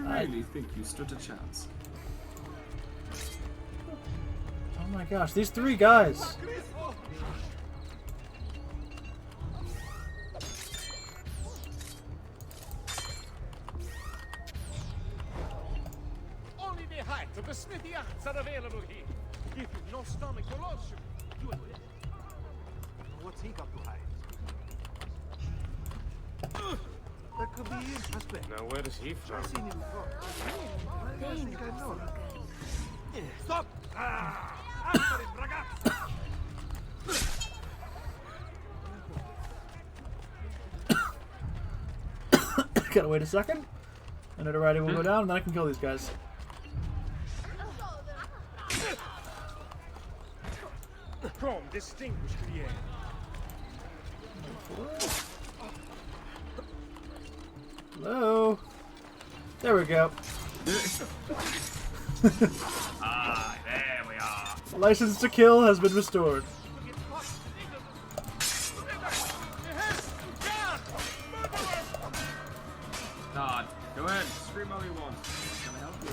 I really think you stood a chance. Oh my gosh, these three guys. Only the height of the smithy arts are available here. If you've no stomach to lodge you will. What's he got to hide? That could be him, suspect. Now where is he from? I've seen him before. I think I know him. Stop! Answer him, ragazzo! Gotta wait a second. And notoriety will go down, and then I can kill these guys. Come, distinguished Lier. Hello. There we go. Ah, there we are. License to kill has been restored. Todd, go ahead, scream all you want. It's gonna help you.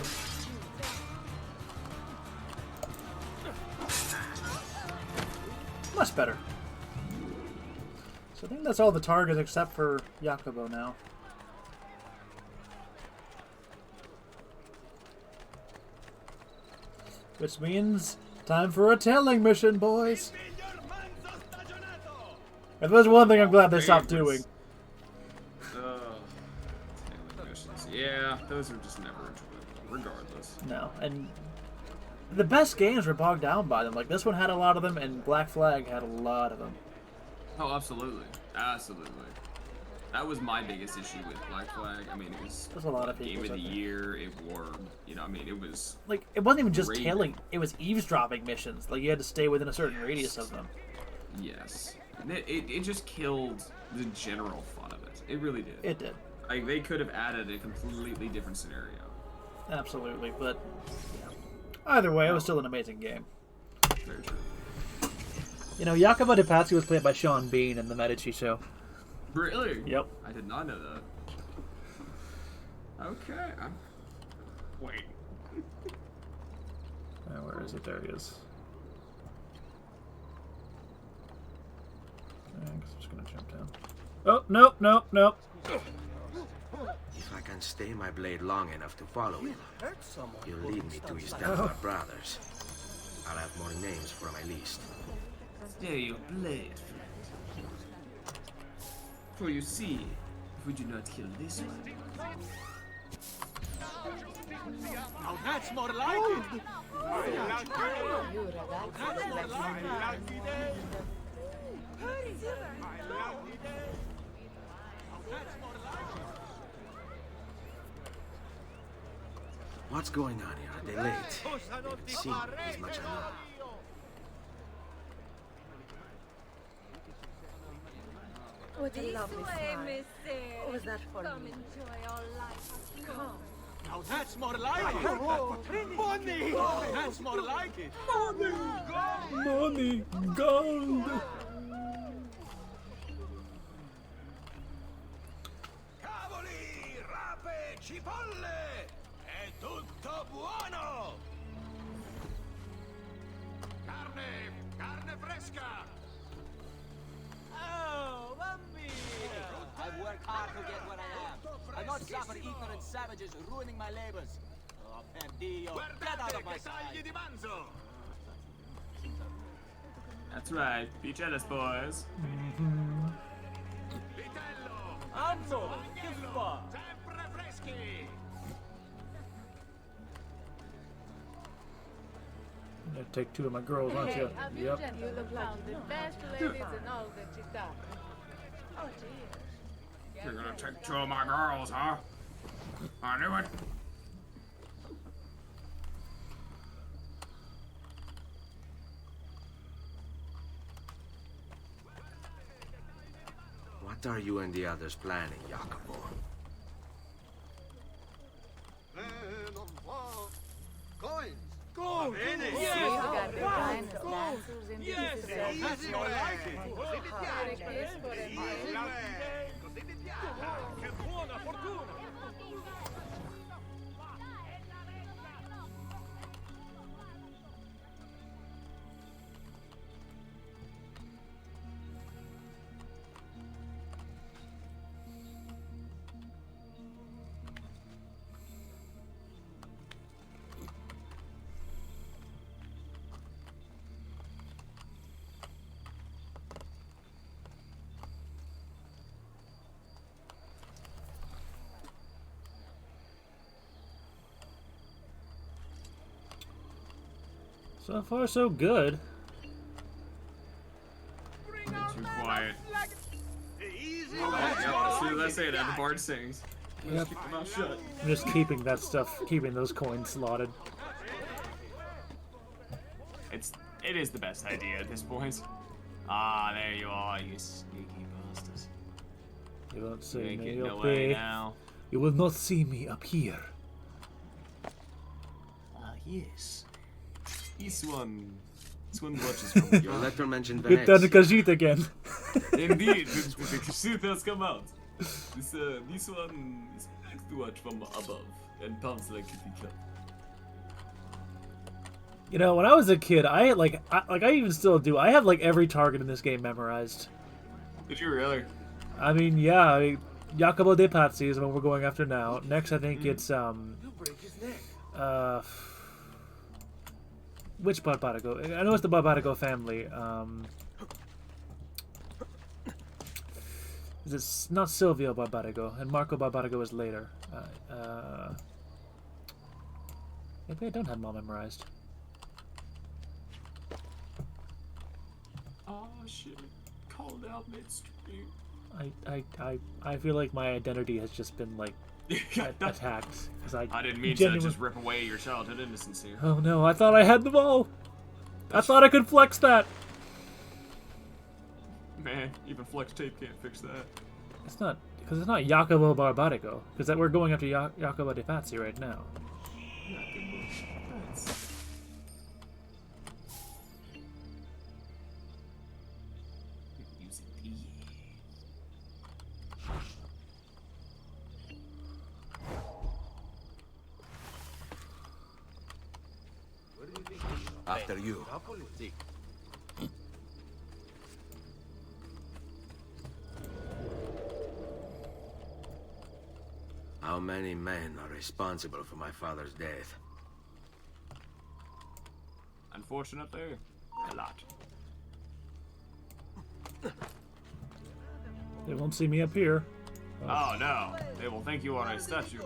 Much better. So I think that's all the targets except for Jacopo now. Which means time for a tailing mission, boys. If there's one thing I'm glad they stopped doing. Tailing missions. Yeah, those are just never enjoyable, regardless. No, and the best games were bogged down by them. Like this one had a lot of them, and Black Flag had a lot of them. Oh, absolutely. Absolutely. That was my biggest issue with Black Flag. I mean, it was There's a lot of game people's, of the I think. year. It wore, you know, I mean, it was Like it wasn't even just great. tailing; it was eavesdropping missions. Like you had to stay within a certain radius of them. Yes. And it just killed the general fun of it. It really did. It did. Like, they could have added a completely different scenario. Absolutely, but yeah. Either way, it was still an amazing game. Very true. You know, Jacopo de Pazzi was played by Sean Bean in the Medici show. Really? Yep. I did not know that. Okay. Wait. Where is it? There he is. I'm just gonna jump down. Oh, nope, nope, nope. If I can stay my blade long enough to follow him, he'll lead me to his Templar brothers. I'll have more names for my list. Stay your blade, friend. For you see, if we do not kill this one. Now that's more like it. What's going on here? Are they late? They seem as much as not. What a lovely smile. What was that for me? Come. Now that's more like it. Money! That's more like it. Money, gold. Cavoli, rape, cipolle! È tutto buono! Carne fresca! Oh, bambino! I've worked hard to get what I have. I'm not suffer ignorant savages ruining my labors. Oh, perdio! Get out of my sight! Di manzo! That's right. Be jealous, boys. Anzo! Che fa? Sempre freschi! You're gonna take two of my girls, aren't you? Yep. You look like the best ladies in all the città. Oh, dear. You're gonna take two of my girls, huh? I knew it. What are you and the others planning, Jacopo? Coins! Gold! Yes! Yes! That's more like it. Che buona fortuna! So far, so good. Too quiet. As soon as I say it, the bard sings. Yep. Keep your mouth shut. I'm just keeping that stuff, keeping those coins slotted. It is the best idea at this point. Ah, there you are, you sneaky bastards. You won't see You ain't me getting up away here. now. You will not see me up here. Ah, yes. This one watches from Your letter mentioned Get done Venezia. Khajiit again. Indeed, the Khajiit has come out. This one is likes to watch from above and pounds like Kitty Club. You know, when I was a kid, I even still do. I have like every target in this game memorized. Did you really? I mean, yeah, Jacopo de Pazzi is what we're going after now. Next, I think it's which Barbarigo? I know it's the Barbarigo family. It's not Silvio Barbarigo, and Marco Barbarigo is later. Maybe I don't have them all memorized. Oh shit! Called out midstream. I feel like my identity has just been like attacked because I didn't mean genuinely... to just rip away your childhood innocence here. Oh no! I thought I had them all. I thought I could flex that. Man, even flex tape can't fix that. It's not because it's not Jacopo Barbarigo because that we're going after Jacopo de Pazzi right now. After you. How many men are responsible for my father's death? Unfortunately, a lot. They won't see me up here. Oh no, they will think you are a statue.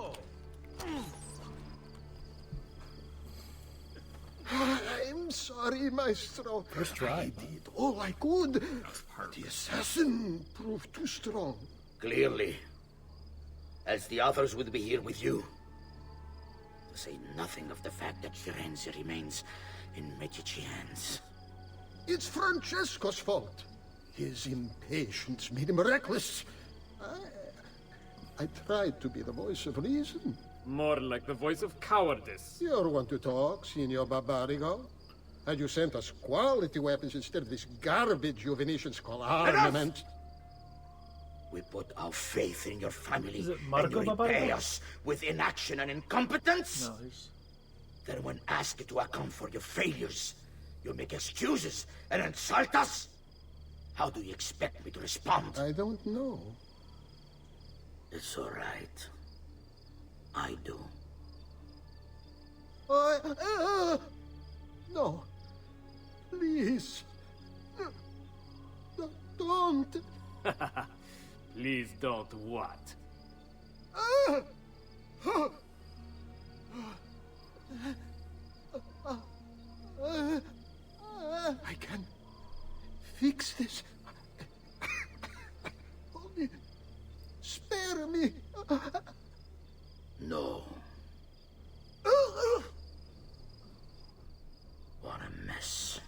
I'm sorry, Maestro. First try. I did all I could. The assassin proved too strong. Clearly. Else the others would be here with you. To say nothing of the fact that Firenze remains in Medici hands. It's Francesco's fault. His impatience made him reckless. I tried to be the voice of reason. More like the voice of cowardice. You want to talk, Signor Barbarigo? Had you sent us quality weapons instead of this garbage you Venetians call armament? We put our faith in your family, Is it and Marco you Barbarigo? repay us with inaction and incompetence? No, he's... Then when asked to account for your failures, you make excuses and insult us? How do you expect me to respond? I don't know. It's all right. I do. No. Please. Don't. Please don't what? I can fix this. Only spare me. No. What a mess.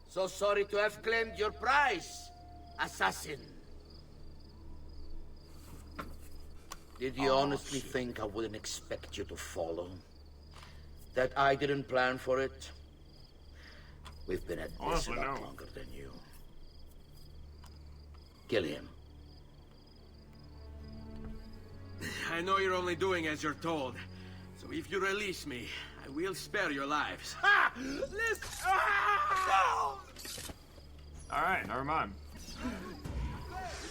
So sorry to have claimed your prize, assassin. Did you honestly think I wouldn't expect you to follow? That I didn't plan for it? We've been at this a lot longer than you. Kill him. I know you're only doing as you're told. So if you release me, I will spare your lives. Ha! Listen! Ah! Alright, never mind.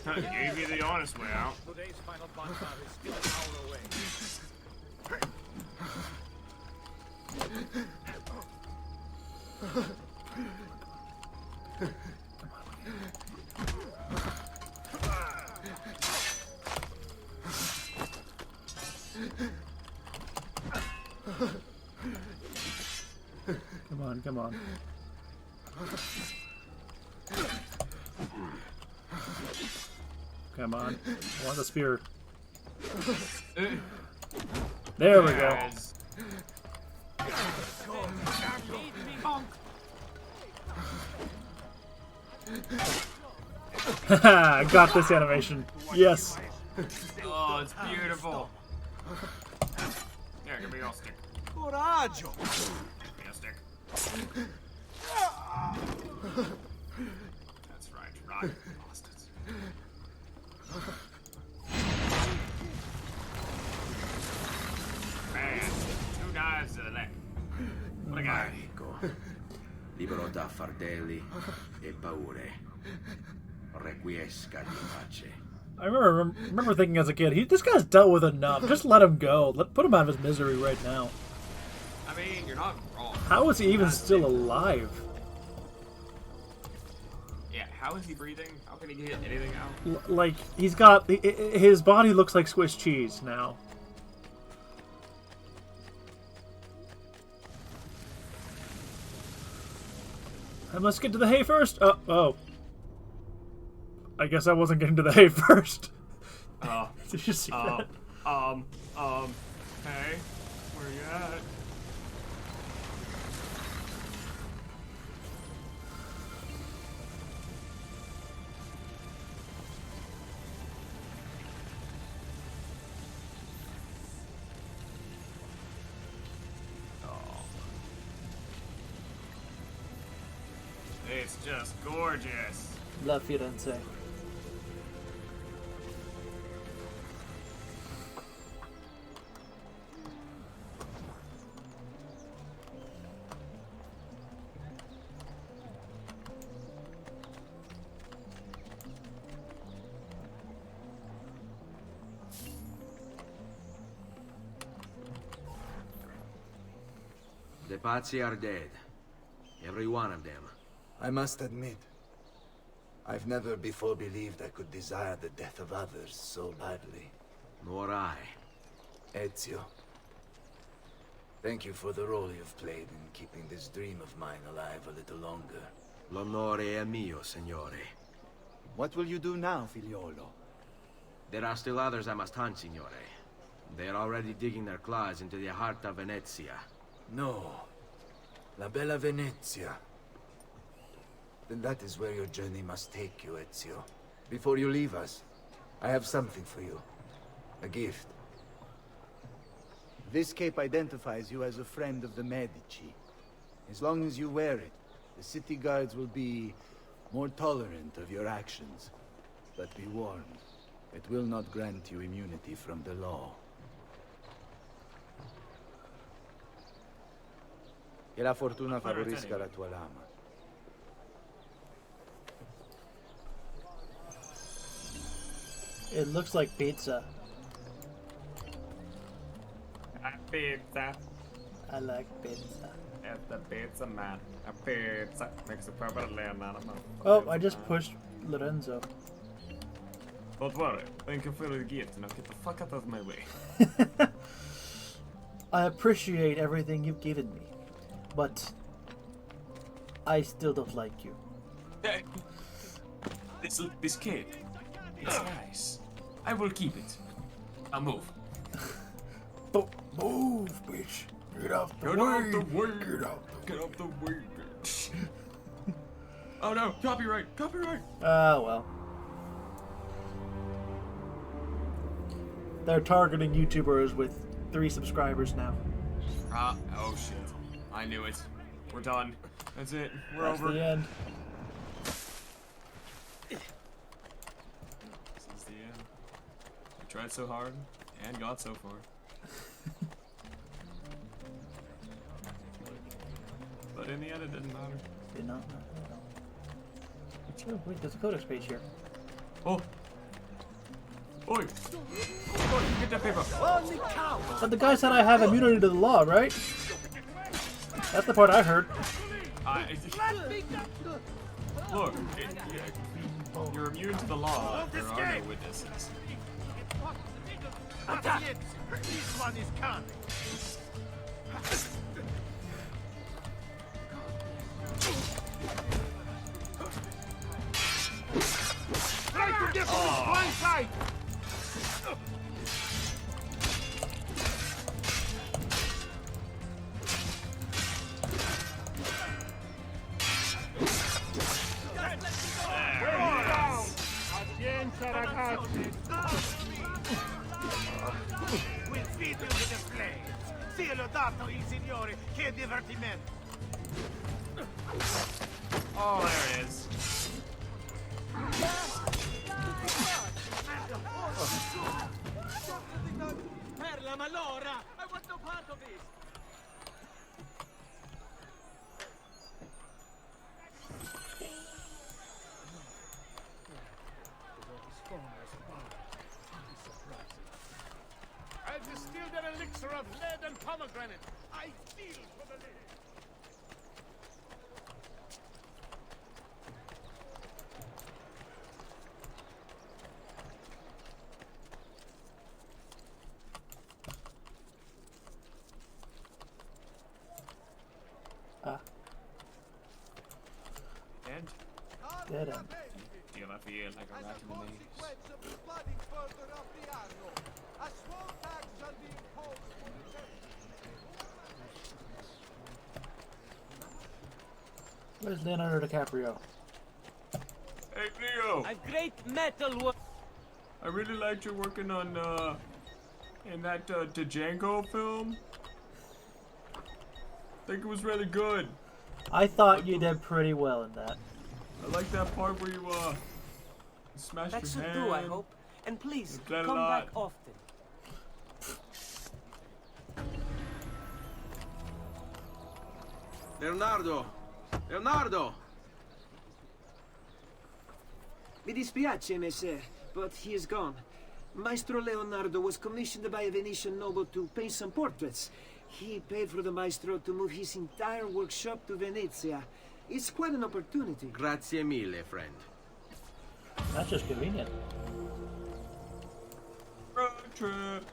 Gave you the honest way out. Today's final bonfire is still an hour away. Come on, come on. Come on. I want the spear. There we go. Haha, I got this animation. Yes. Oh, it's beautiful. Here, give me your stick. Coraggio! Give me a stick. That's right, right, bastards. Man, 2 knives to the leg. What a guy. Libero da fardelli e paure. Requiescat in pace. I remember thinking as a kid, this guy's dealt with enough. Just let him go. Put him out of his misery right now. I mean, you're not wrong. How is he even still alive? Yeah, how is he breathing? How can he get anything out? Like, he's got... His body looks like Swiss cheese now. I must get to the hay first. Oh. I guess I wasn't getting to the hay first. Did you see that? Hey, where you at? It's just gorgeous. La Firenze. The Pazzi are dead. Every one of them. I must admit, I've never before believed I could desire the death of others so badly. Nor I. Ezio, thank you for the role you've played in keeping this dream of mine alive a little longer. L'onore è mio, signore. What will you do now, figliolo? There are still others I must hunt, signore. They are already digging their claws into the heart of Venezia. No. La bella Venezia. Then that is where your journey must take you, Ezio. Before you leave us, I have something for you. A gift. This cape identifies you as a friend of the Medici. As long as you wear it, the city guards will be more tolerant of your actions. But be warned, it will not grant you immunity from the law. Che la fortuna favorisca la tua lama. It looks like pizza. Pizza. I like pizza. It's the pizza man. A pizza makes a perfect land out of Oh, I just pushed Lorenzo. Don't worry. Thank you for the gift. Now get the fuck out of my way. I appreciate everything you've given me, but I still don't like you. This cape. It's nice. I will keep it. I'll move. Move, bitch. Get out the way. Get out the way. Get out the way, bitch. Oh no, copyright, copyright. Ah, well. They're targeting YouTubers with 3 subscribers now. Oh shit. I knew it. We're done. That's it. We're That's over. the end. This is the end. We tried so hard and got so far. But in the end, it didn't matter. Did not matter at all. Oh, wait, there's a codex page here. Oh! Oi! Oh, get that paper! But the guy said I have immunity to the law, right? That's the part I heard. Look, you're immune to the law. There are no witnesses. This one is coming. Try to get from the blind side. Pazienza, ragazzi. We'll feed you with the flames. Sia lodato il Signore, che divertimento. Oh, there it is. Perla Malora! I want no part of this! I've distilled an elixir of lead and pomegranate. I feel for the lady. And? Dead end. Do you ever feel like a rat in the maze? Where's Leonardo DiCaprio? Hey, Leo! I've great metal work. I really liked you working on, in that, Django film. I think it was really good. I thought you did pretty well in that. I like that part where you, smashed That your should hand. do, I hope. And please, You bled a come lot. back often. Leonardo! Leonardo! Mi dispiace, messer, but he is gone. Maestro Leonardo was commissioned by a Venetian noble to paint some portraits. He paid for the maestro to move his entire workshop to Venezia. It's quite an opportunity. Grazie mille, friend. That's just convenient. Road trip.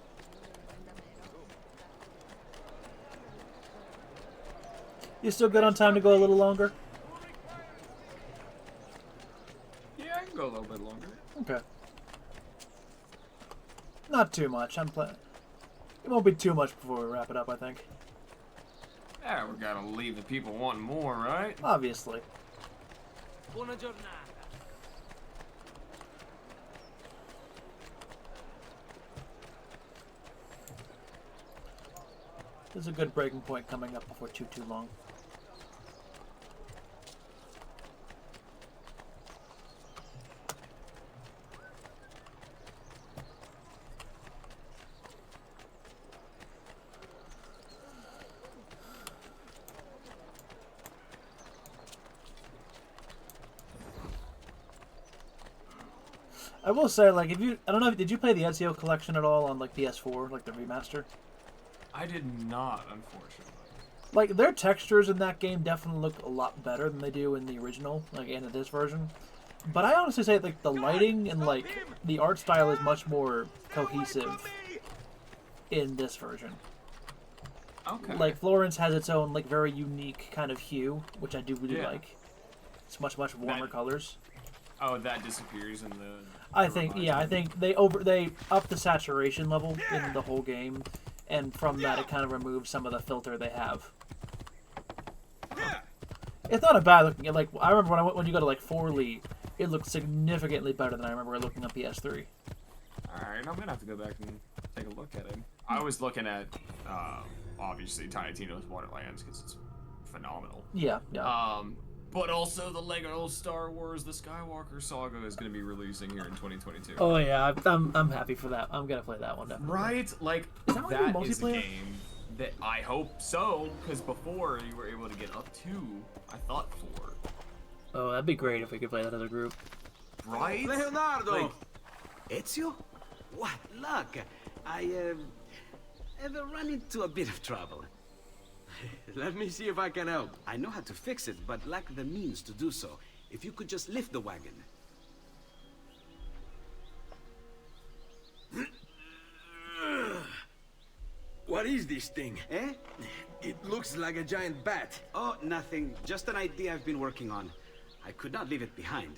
You still good on time to go a little longer? Yeah, I can go a little bit longer. Okay. Not too much. I'm playing. It won't be too much before we wrap it up, I think. Yeah, we gotta leave the people wanting more, right? Obviously. Buona giornata. There's a good breaking point coming up before too long. I will say, like, if you, I don't know, did you play the Ezio collection at all on, like, PS4, like the remaster? I did not, unfortunately. Like, their textures in that game definitely look a lot better than they do in the original, like, and in this version. But I honestly say, like, the lighting and, like, the art style is much more cohesive in this version. Okay. Like, Florence has its own, like, very unique kind of hue, which I do really like. It's much warmer colors. Oh, that disappears in the... I think they up the saturation level in the whole game, and from that it kind of removes some of the filter they have. It's not a bad looking. Like, I remember when you go to like 4Lee, it looked significantly better than I remember looking on PS3. All right, I'm gonna have to go back and take a look at it. I was looking at obviously Tiny Tina's Borderlands because it's phenomenal. Yeah. But also the Lego Star Wars: The Skywalker Saga is going to be releasing here in 2022. Oh yeah, I'm happy for that. I'm gonna play that one definitely. Right? Like is that is a game that I hope so, because before you were able to get up to, I thought 4. Oh, that'd be great if we could play that other group. Right? Leonardo! Like, Ezio? What luck! I have run into a bit of trouble. Let me see if I can help. I know how to fix it, but lack the means to do so. If you could just lift the wagon. What is this thing? Eh? It looks like a giant bat. Oh, nothing. Just an idea I've been working on. I could not leave it behind.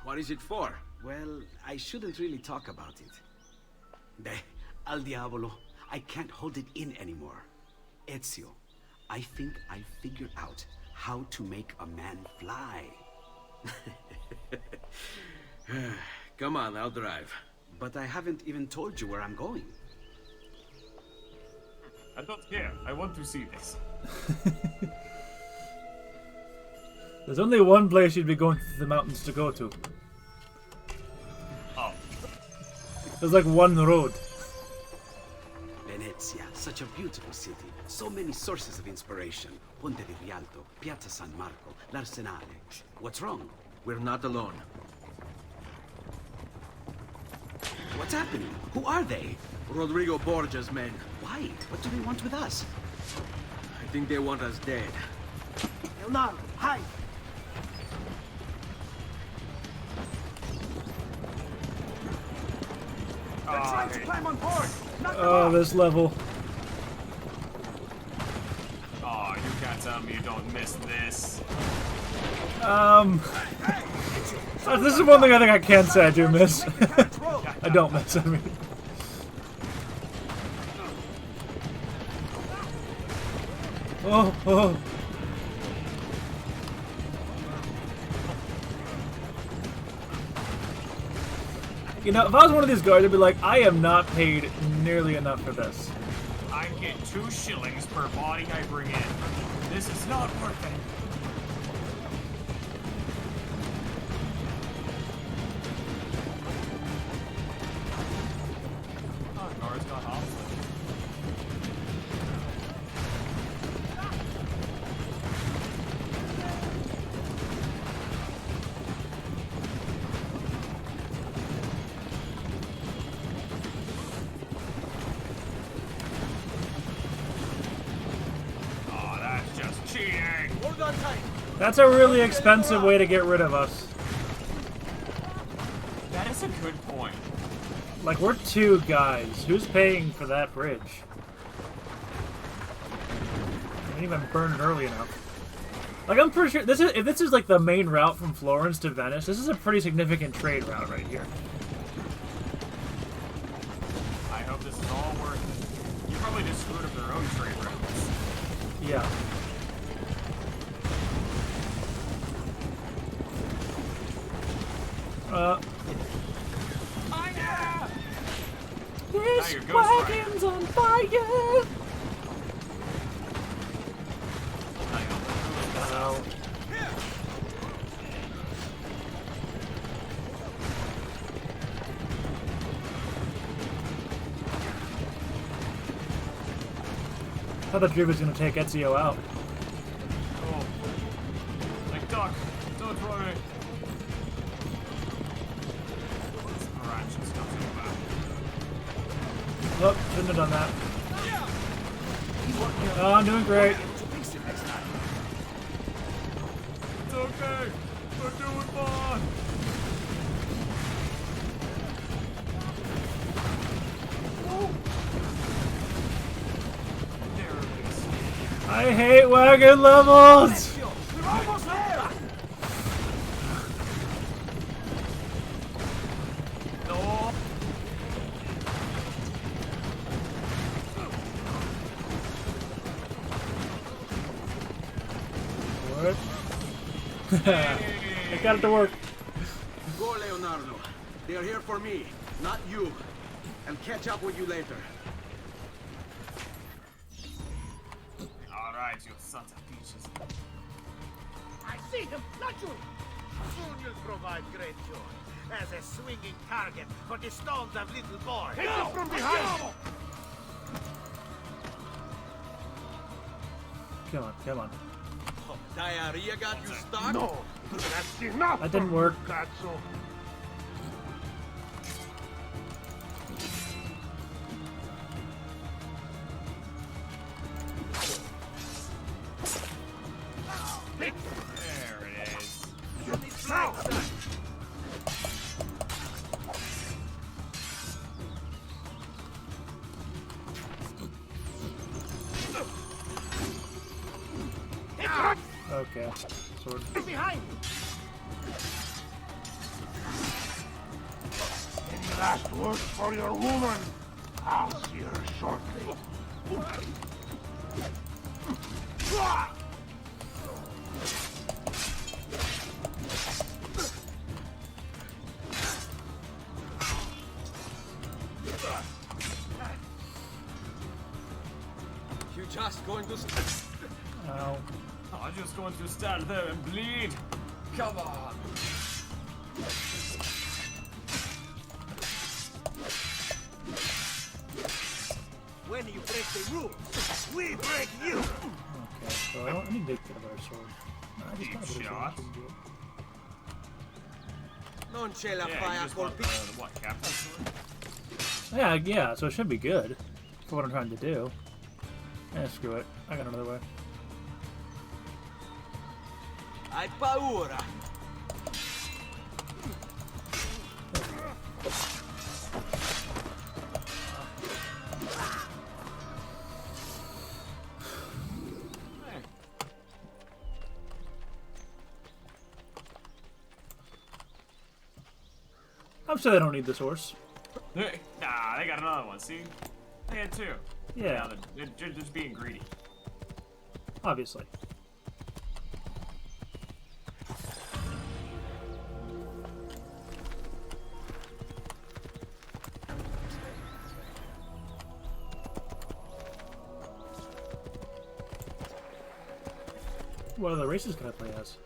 What is it for? Well, I shouldn't really talk about it. Al diavolo. I can't hold it in anymore. Ezio, I think I figured out how to make a man fly. Come on, I'll drive. But I haven't even told you where I'm going. I don't care. I want to see this. There's only one place you'd be going to the mountains to go to. Oh. There's like one road. Venezia, such a beautiful city. So many sources of inspiration. Ponte di Rialto, Piazza San Marco, l'Arsenale. What's wrong? We're not alone. What's happening? Who are they? Rodrigo Borgia's men. Why? What do they want with us? I think they want us dead. Leonardo, hide! They're trying to climb on board! Oh, this level. Oh, you can't tell me you don't miss this. This is one thing I think I can say I do miss. I don't miss, I mean. Oh. You know, if I was one of these guys, I'd be like, I am not paid nearly enough for this. I get 2 shillings per body I bring in. This is not worth it. Oh, guards got hostile. That's a really expensive way to get rid of us. good point. Like, we're 2 guys. Who's paying for that bridge? I didn't even burn it early enough. Like, I'm pretty sure this is, if this is like the main route from Florence to Venice, this is a pretty significant trade route right here. I hope this is all worth it. You probably just screwed up their own trade routes. Yeah. This wagon's on fire! Ow. I thought the Druid was going to take Ezio out. Oh. Like, duck. Don't worry. Alright, just not too bad. Oh, shouldn't have done that. Oh, I'm doing great. It's okay. We're doing fine. I hate wagon levels! We're almost there! No. What? I got it to work. Go, Leonardo. They are here for me, not you. I'll catch up with you later. Alright, you sons of bitches. I see him! Not you! Soon you'll provide great joy as a swinging target for the stones of little boys. Hit him from behind! Come on, come on. Diarrhea got you stuck? No! That's enough! That didn't work. Cazzo. There it is. Okay. Sword. Behind you! Any last words for your woman? I'll see her shortly. You just going to... Ow. I'm just going to stand there and bleed. Come on. When you break the rules, we break you! Okay, so I don't need to get a better sword. No, I just got a better Shot. sword. Shouldn't do it. Non c'è la Yeah, you fai a just want colpire. the, what, captain sword? Yeah, so it should be good for what I'm trying to do. Eh, screw it. I got another way. Hai paura. I'm sure they don't need this horse. Nah, they got another one, see? They had 2. Yeah. Now they're just being greedy. Obviously. What other races can I play as?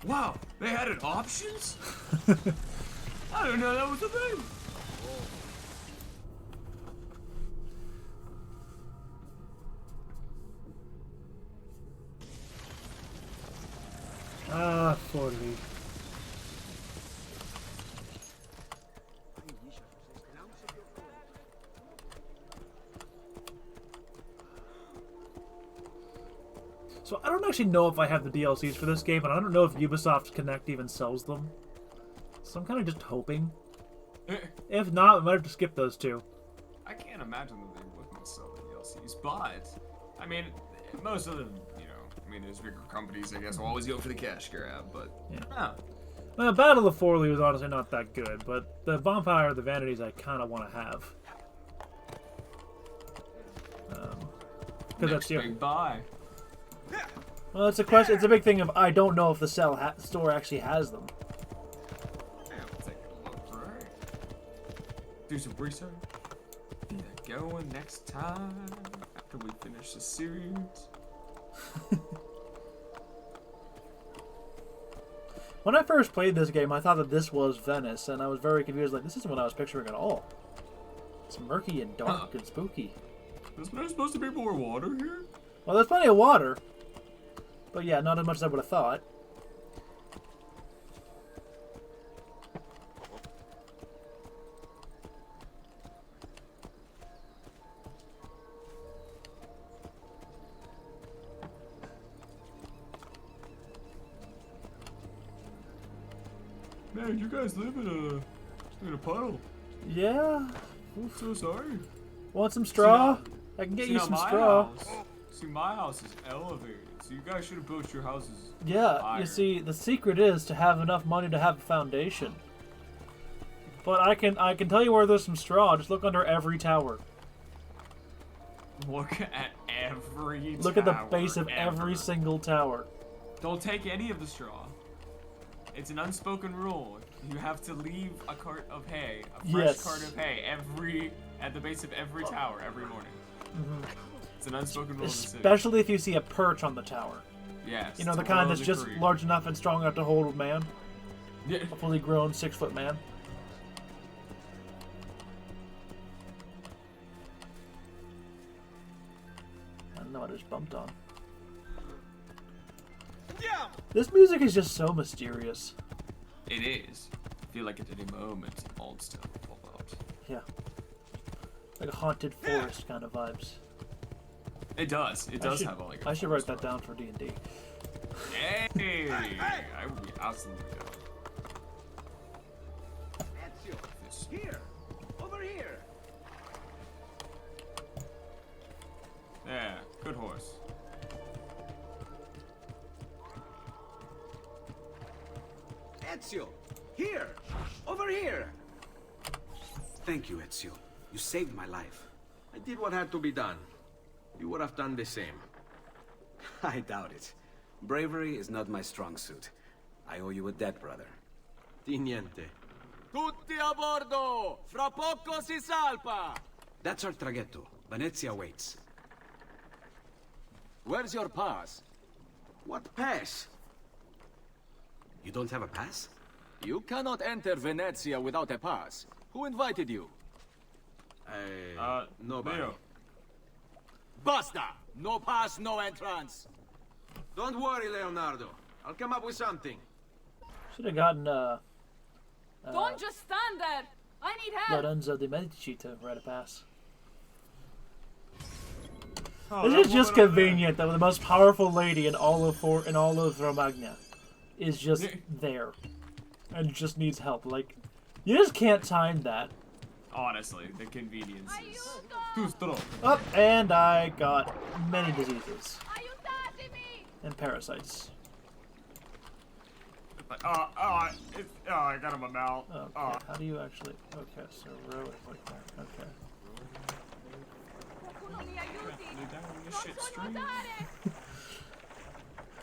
Wow, they added options? I didn't know that was a thing. Ah, 40. So I don't don't actually know if I have the DLCs for this game, and I don't know if Ubisoft Connect even sells them. So I'm kind of just hoping. If not, I might have to skip those two. I can't imagine that they wouldn't sell the DLCs, but I mean, most of the, there's bigger companies, I guess, will always go for the cash grab, but yeah. Well, Battle of Forley was honestly not that good, but the Bonfire of the Vanities I kind of want to have. Because that's the big buy. Well, it's a question. It's a big thing of I don't know if the store actually has them. Yeah, we'll take a look, right? Do some research. Get going next time after we finish the series. When I first played this game, I thought that this was Venice, and I was very confused. Like, this isn't what I was picturing at all. It's murky and dark and spooky. Isn't there supposed to be more water here? Well, there's plenty of water. But yeah, not as much as I would have thought. Man, you guys live in a puddle. Yeah. I'm so sorry. Want some straw? I can get you some straw. See, my house is elevated, so you guys should have built your houses Yeah, you see, the secret is to have enough money to have a foundation. But I can tell you where there's some straw. Just look under every tower. Look at every Look at the base of every single tower. Don't take any of the straw. It's an unspoken rule. You have to leave a cart of hay, a fresh cart of hay, at the base of every tower every morning. Mm-hmm. It's an unspoken rule. Especially if you see a perch on the tower. Yes. You know, the kind that's just large enough and strong enough to hold a man. Yeah. A fully grown 6-foot man. I don't know, I just bumped on. Yeah. This music is just so mysterious. It is. I feel like at any moment, all stuff will fall out. Yeah. Like a haunted forest kind of vibes. It does. It does have like. I should write that down for D&D. Hey! I would be absolutely down. Here! Over here! Yeah, good horse. Ezio! Here! Over here! Thank you, Ezio. You saved my life. I did what had to be done. You would have done the same. I doubt it. Bravery is not my strong suit. I owe you a debt, brother. Di niente. Tutti a bordo! Fra poco si salpa! That's our traghetto. Venezia waits. Where's your pass? What pass? You don't have a pass? You cannot enter Venezia without a pass. Who invited you? Nobody. Leo. Basta! No pass, no entrance! Don't worry, Leonardo. I'll come up with something. Should have gotten, Don't just stand there! I need help! Lorenzo de Medici to write a pass. Oh, This is just convenient that the most powerful lady in all of Romagna is just there. And just needs help. Like, you just can't time that. Honestly, the conveniences. Up, and I got many diseases. And parasites. I got him a mouth. Okay, how do you actually... Okay, so row is like that. Okay.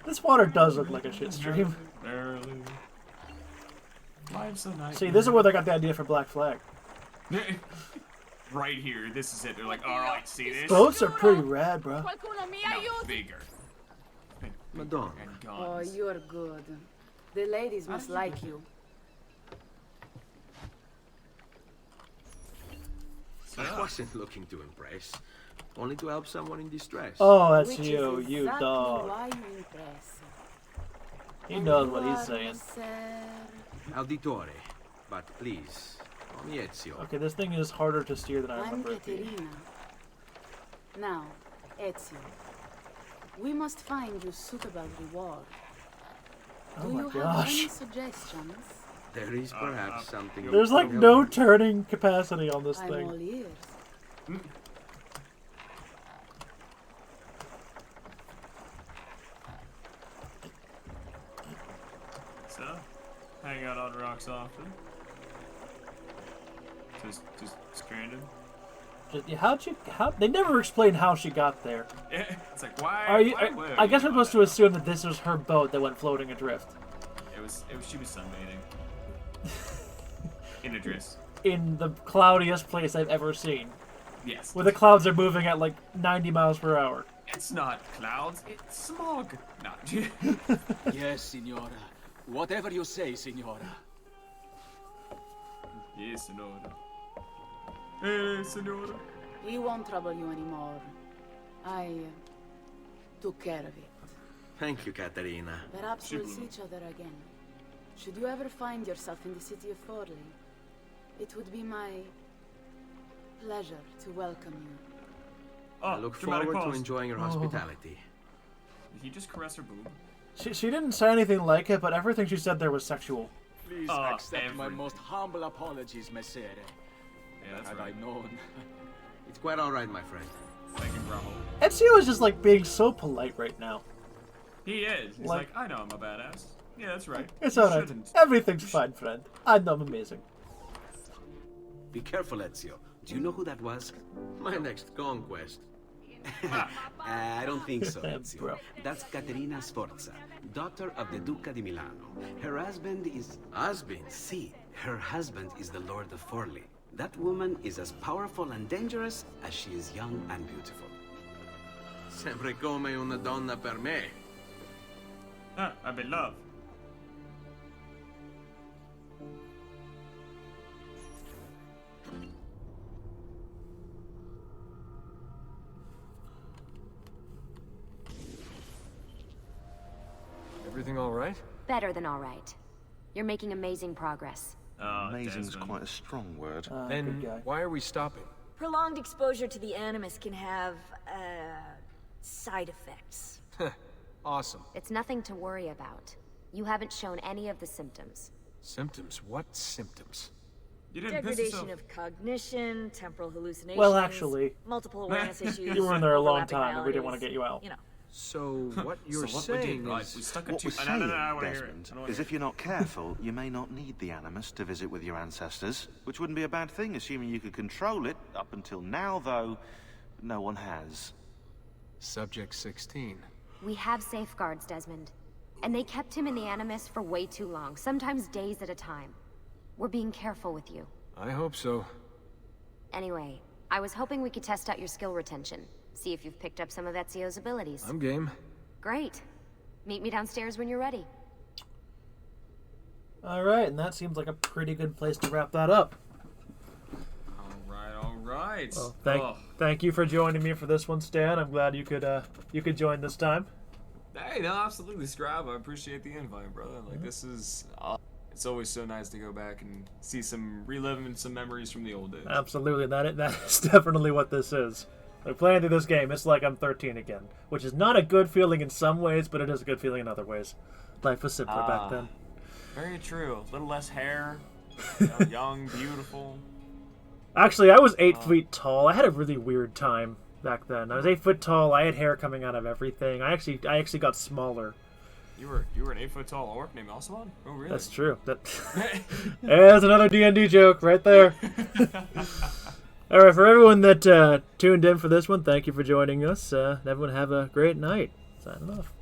This water does look like a shit stream. Barely. Life's so nice. See, this is where they got the idea for Black Flag. Right here, this is it. They're like, alright, see this? Boats are pretty rad, bro. No, bigger. Madonna. And Oh, guns. you're good. The ladies must like you. I wasn't looking to impress. Only to help someone in distress. Oh, that's Which you, is you exactly dog. why you impress. He knows what he's saying. Auditore. But please, call me Ezio. Okay, this thing is harder to steer than I I'm remember it being. Caterina. Now, Ezio. We must find you suitable reward. Oh Do my you have gosh. any suggestions? There is perhaps something. There's like no turning capacity on this I'm thing. all ears. So, hang out on rocks often. Just stranded. They never explain how she got there. It's like why? I guess we're supposed to assume that this was her boat that went floating adrift. She was sunbathing. In a dress. In the cloudiest place I've ever seen. Yes. Where the clouds are moving at like 90 miles per hour. It's not clouds, it's smog. No. Yes, Signora. Whatever you say, Signora. Yes, Senora. Hey, Senora. We won't trouble you anymore. I took care of it. Thank you, Katerina. Perhaps we'll see each other again. Should you ever find yourself in the city of Forli, it would be my pleasure to welcome you. I look forward to enjoying your hospitality. Did he just caress her boob? She didn't say anything like it, but everything she said there was sexual. Please accept my most humble apologies, Messere. Yeah, that's Had right. I known. It's quite all right, my friend. Thank you, Bravo. Ezio is just like being so polite right now. He is. He's like, I know I'm a badass. Yeah, that's right. It's You alright. shouldn't. Everything's fine, friend. I know I'm amazing. Be careful, Ezio. Do you know who that was? My next conquest. I don't think so, Bro. Ezio. That's Caterina Sforza, daughter of the Duca di Milano. Her husband is... Husband? Si, her husband is the Lord of Forli. That woman is as powerful and dangerous as she is young and beautiful. Sempre come una donna per me. I'm in love. Everything all right? Better than all right. You're making amazing progress. Amazing's quite a strong word. Then why are we stopping? Prolonged exposure to the Animus can have, side effects. Awesome. It's nothing to worry about. You haven't shown any of the symptoms. Symptoms? What symptoms? You didn't piss Degradation yourself. of cognition, temporal hallucinations. Well, actually, multiple awareness issues. you were in there a long overlapping time, and we didn't want to realities, get you out. You know. So what you're So what saying we did, is... we stuck What a we're two... saying, I wanna hear it. Desmond, is if you're not careful, you may not need the Animus to visit with your ancestors, which wouldn't be a bad thing, assuming you could control it. Up until now, though, no one has. Subject 16. We have safeguards, Desmond. And they kept him in the Animus for way too long, sometimes days at a time. We're being careful with you. I hope so. Anyway, I was hoping we could test out your skill retention. See if you've picked up some of Ezio's abilities. I'm game. Great. Meet me downstairs when you're ready. Alright, and that seems like a pretty good place to wrap that up. All right. Well, thank you for joining me for this one, Stan. I'm glad you could join this time. Hey, no, absolutely, Scribe. I appreciate the invite, brother. Like, this is... it's always so nice to go back and see reliving some memories from the old days. Absolutely, that is definitely what this is. Like, playing through this game, it's like I'm 13 again, which is not a good feeling in some ways, but it is a good feeling in other ways. Life was simpler back then. Very true. A little less hair. Young, beautiful. Actually, I was 8 feet tall. I had a really weird time back then. I was 8 foot tall. I had hair coming out of everything. I actually got smaller. You were an 8 foot tall orc named Alcimon? Oh, really? That's true. There's another D&D joke right there. All right, for everyone that tuned in for this one, thank you for joining us. Everyone have a great night. Signing off.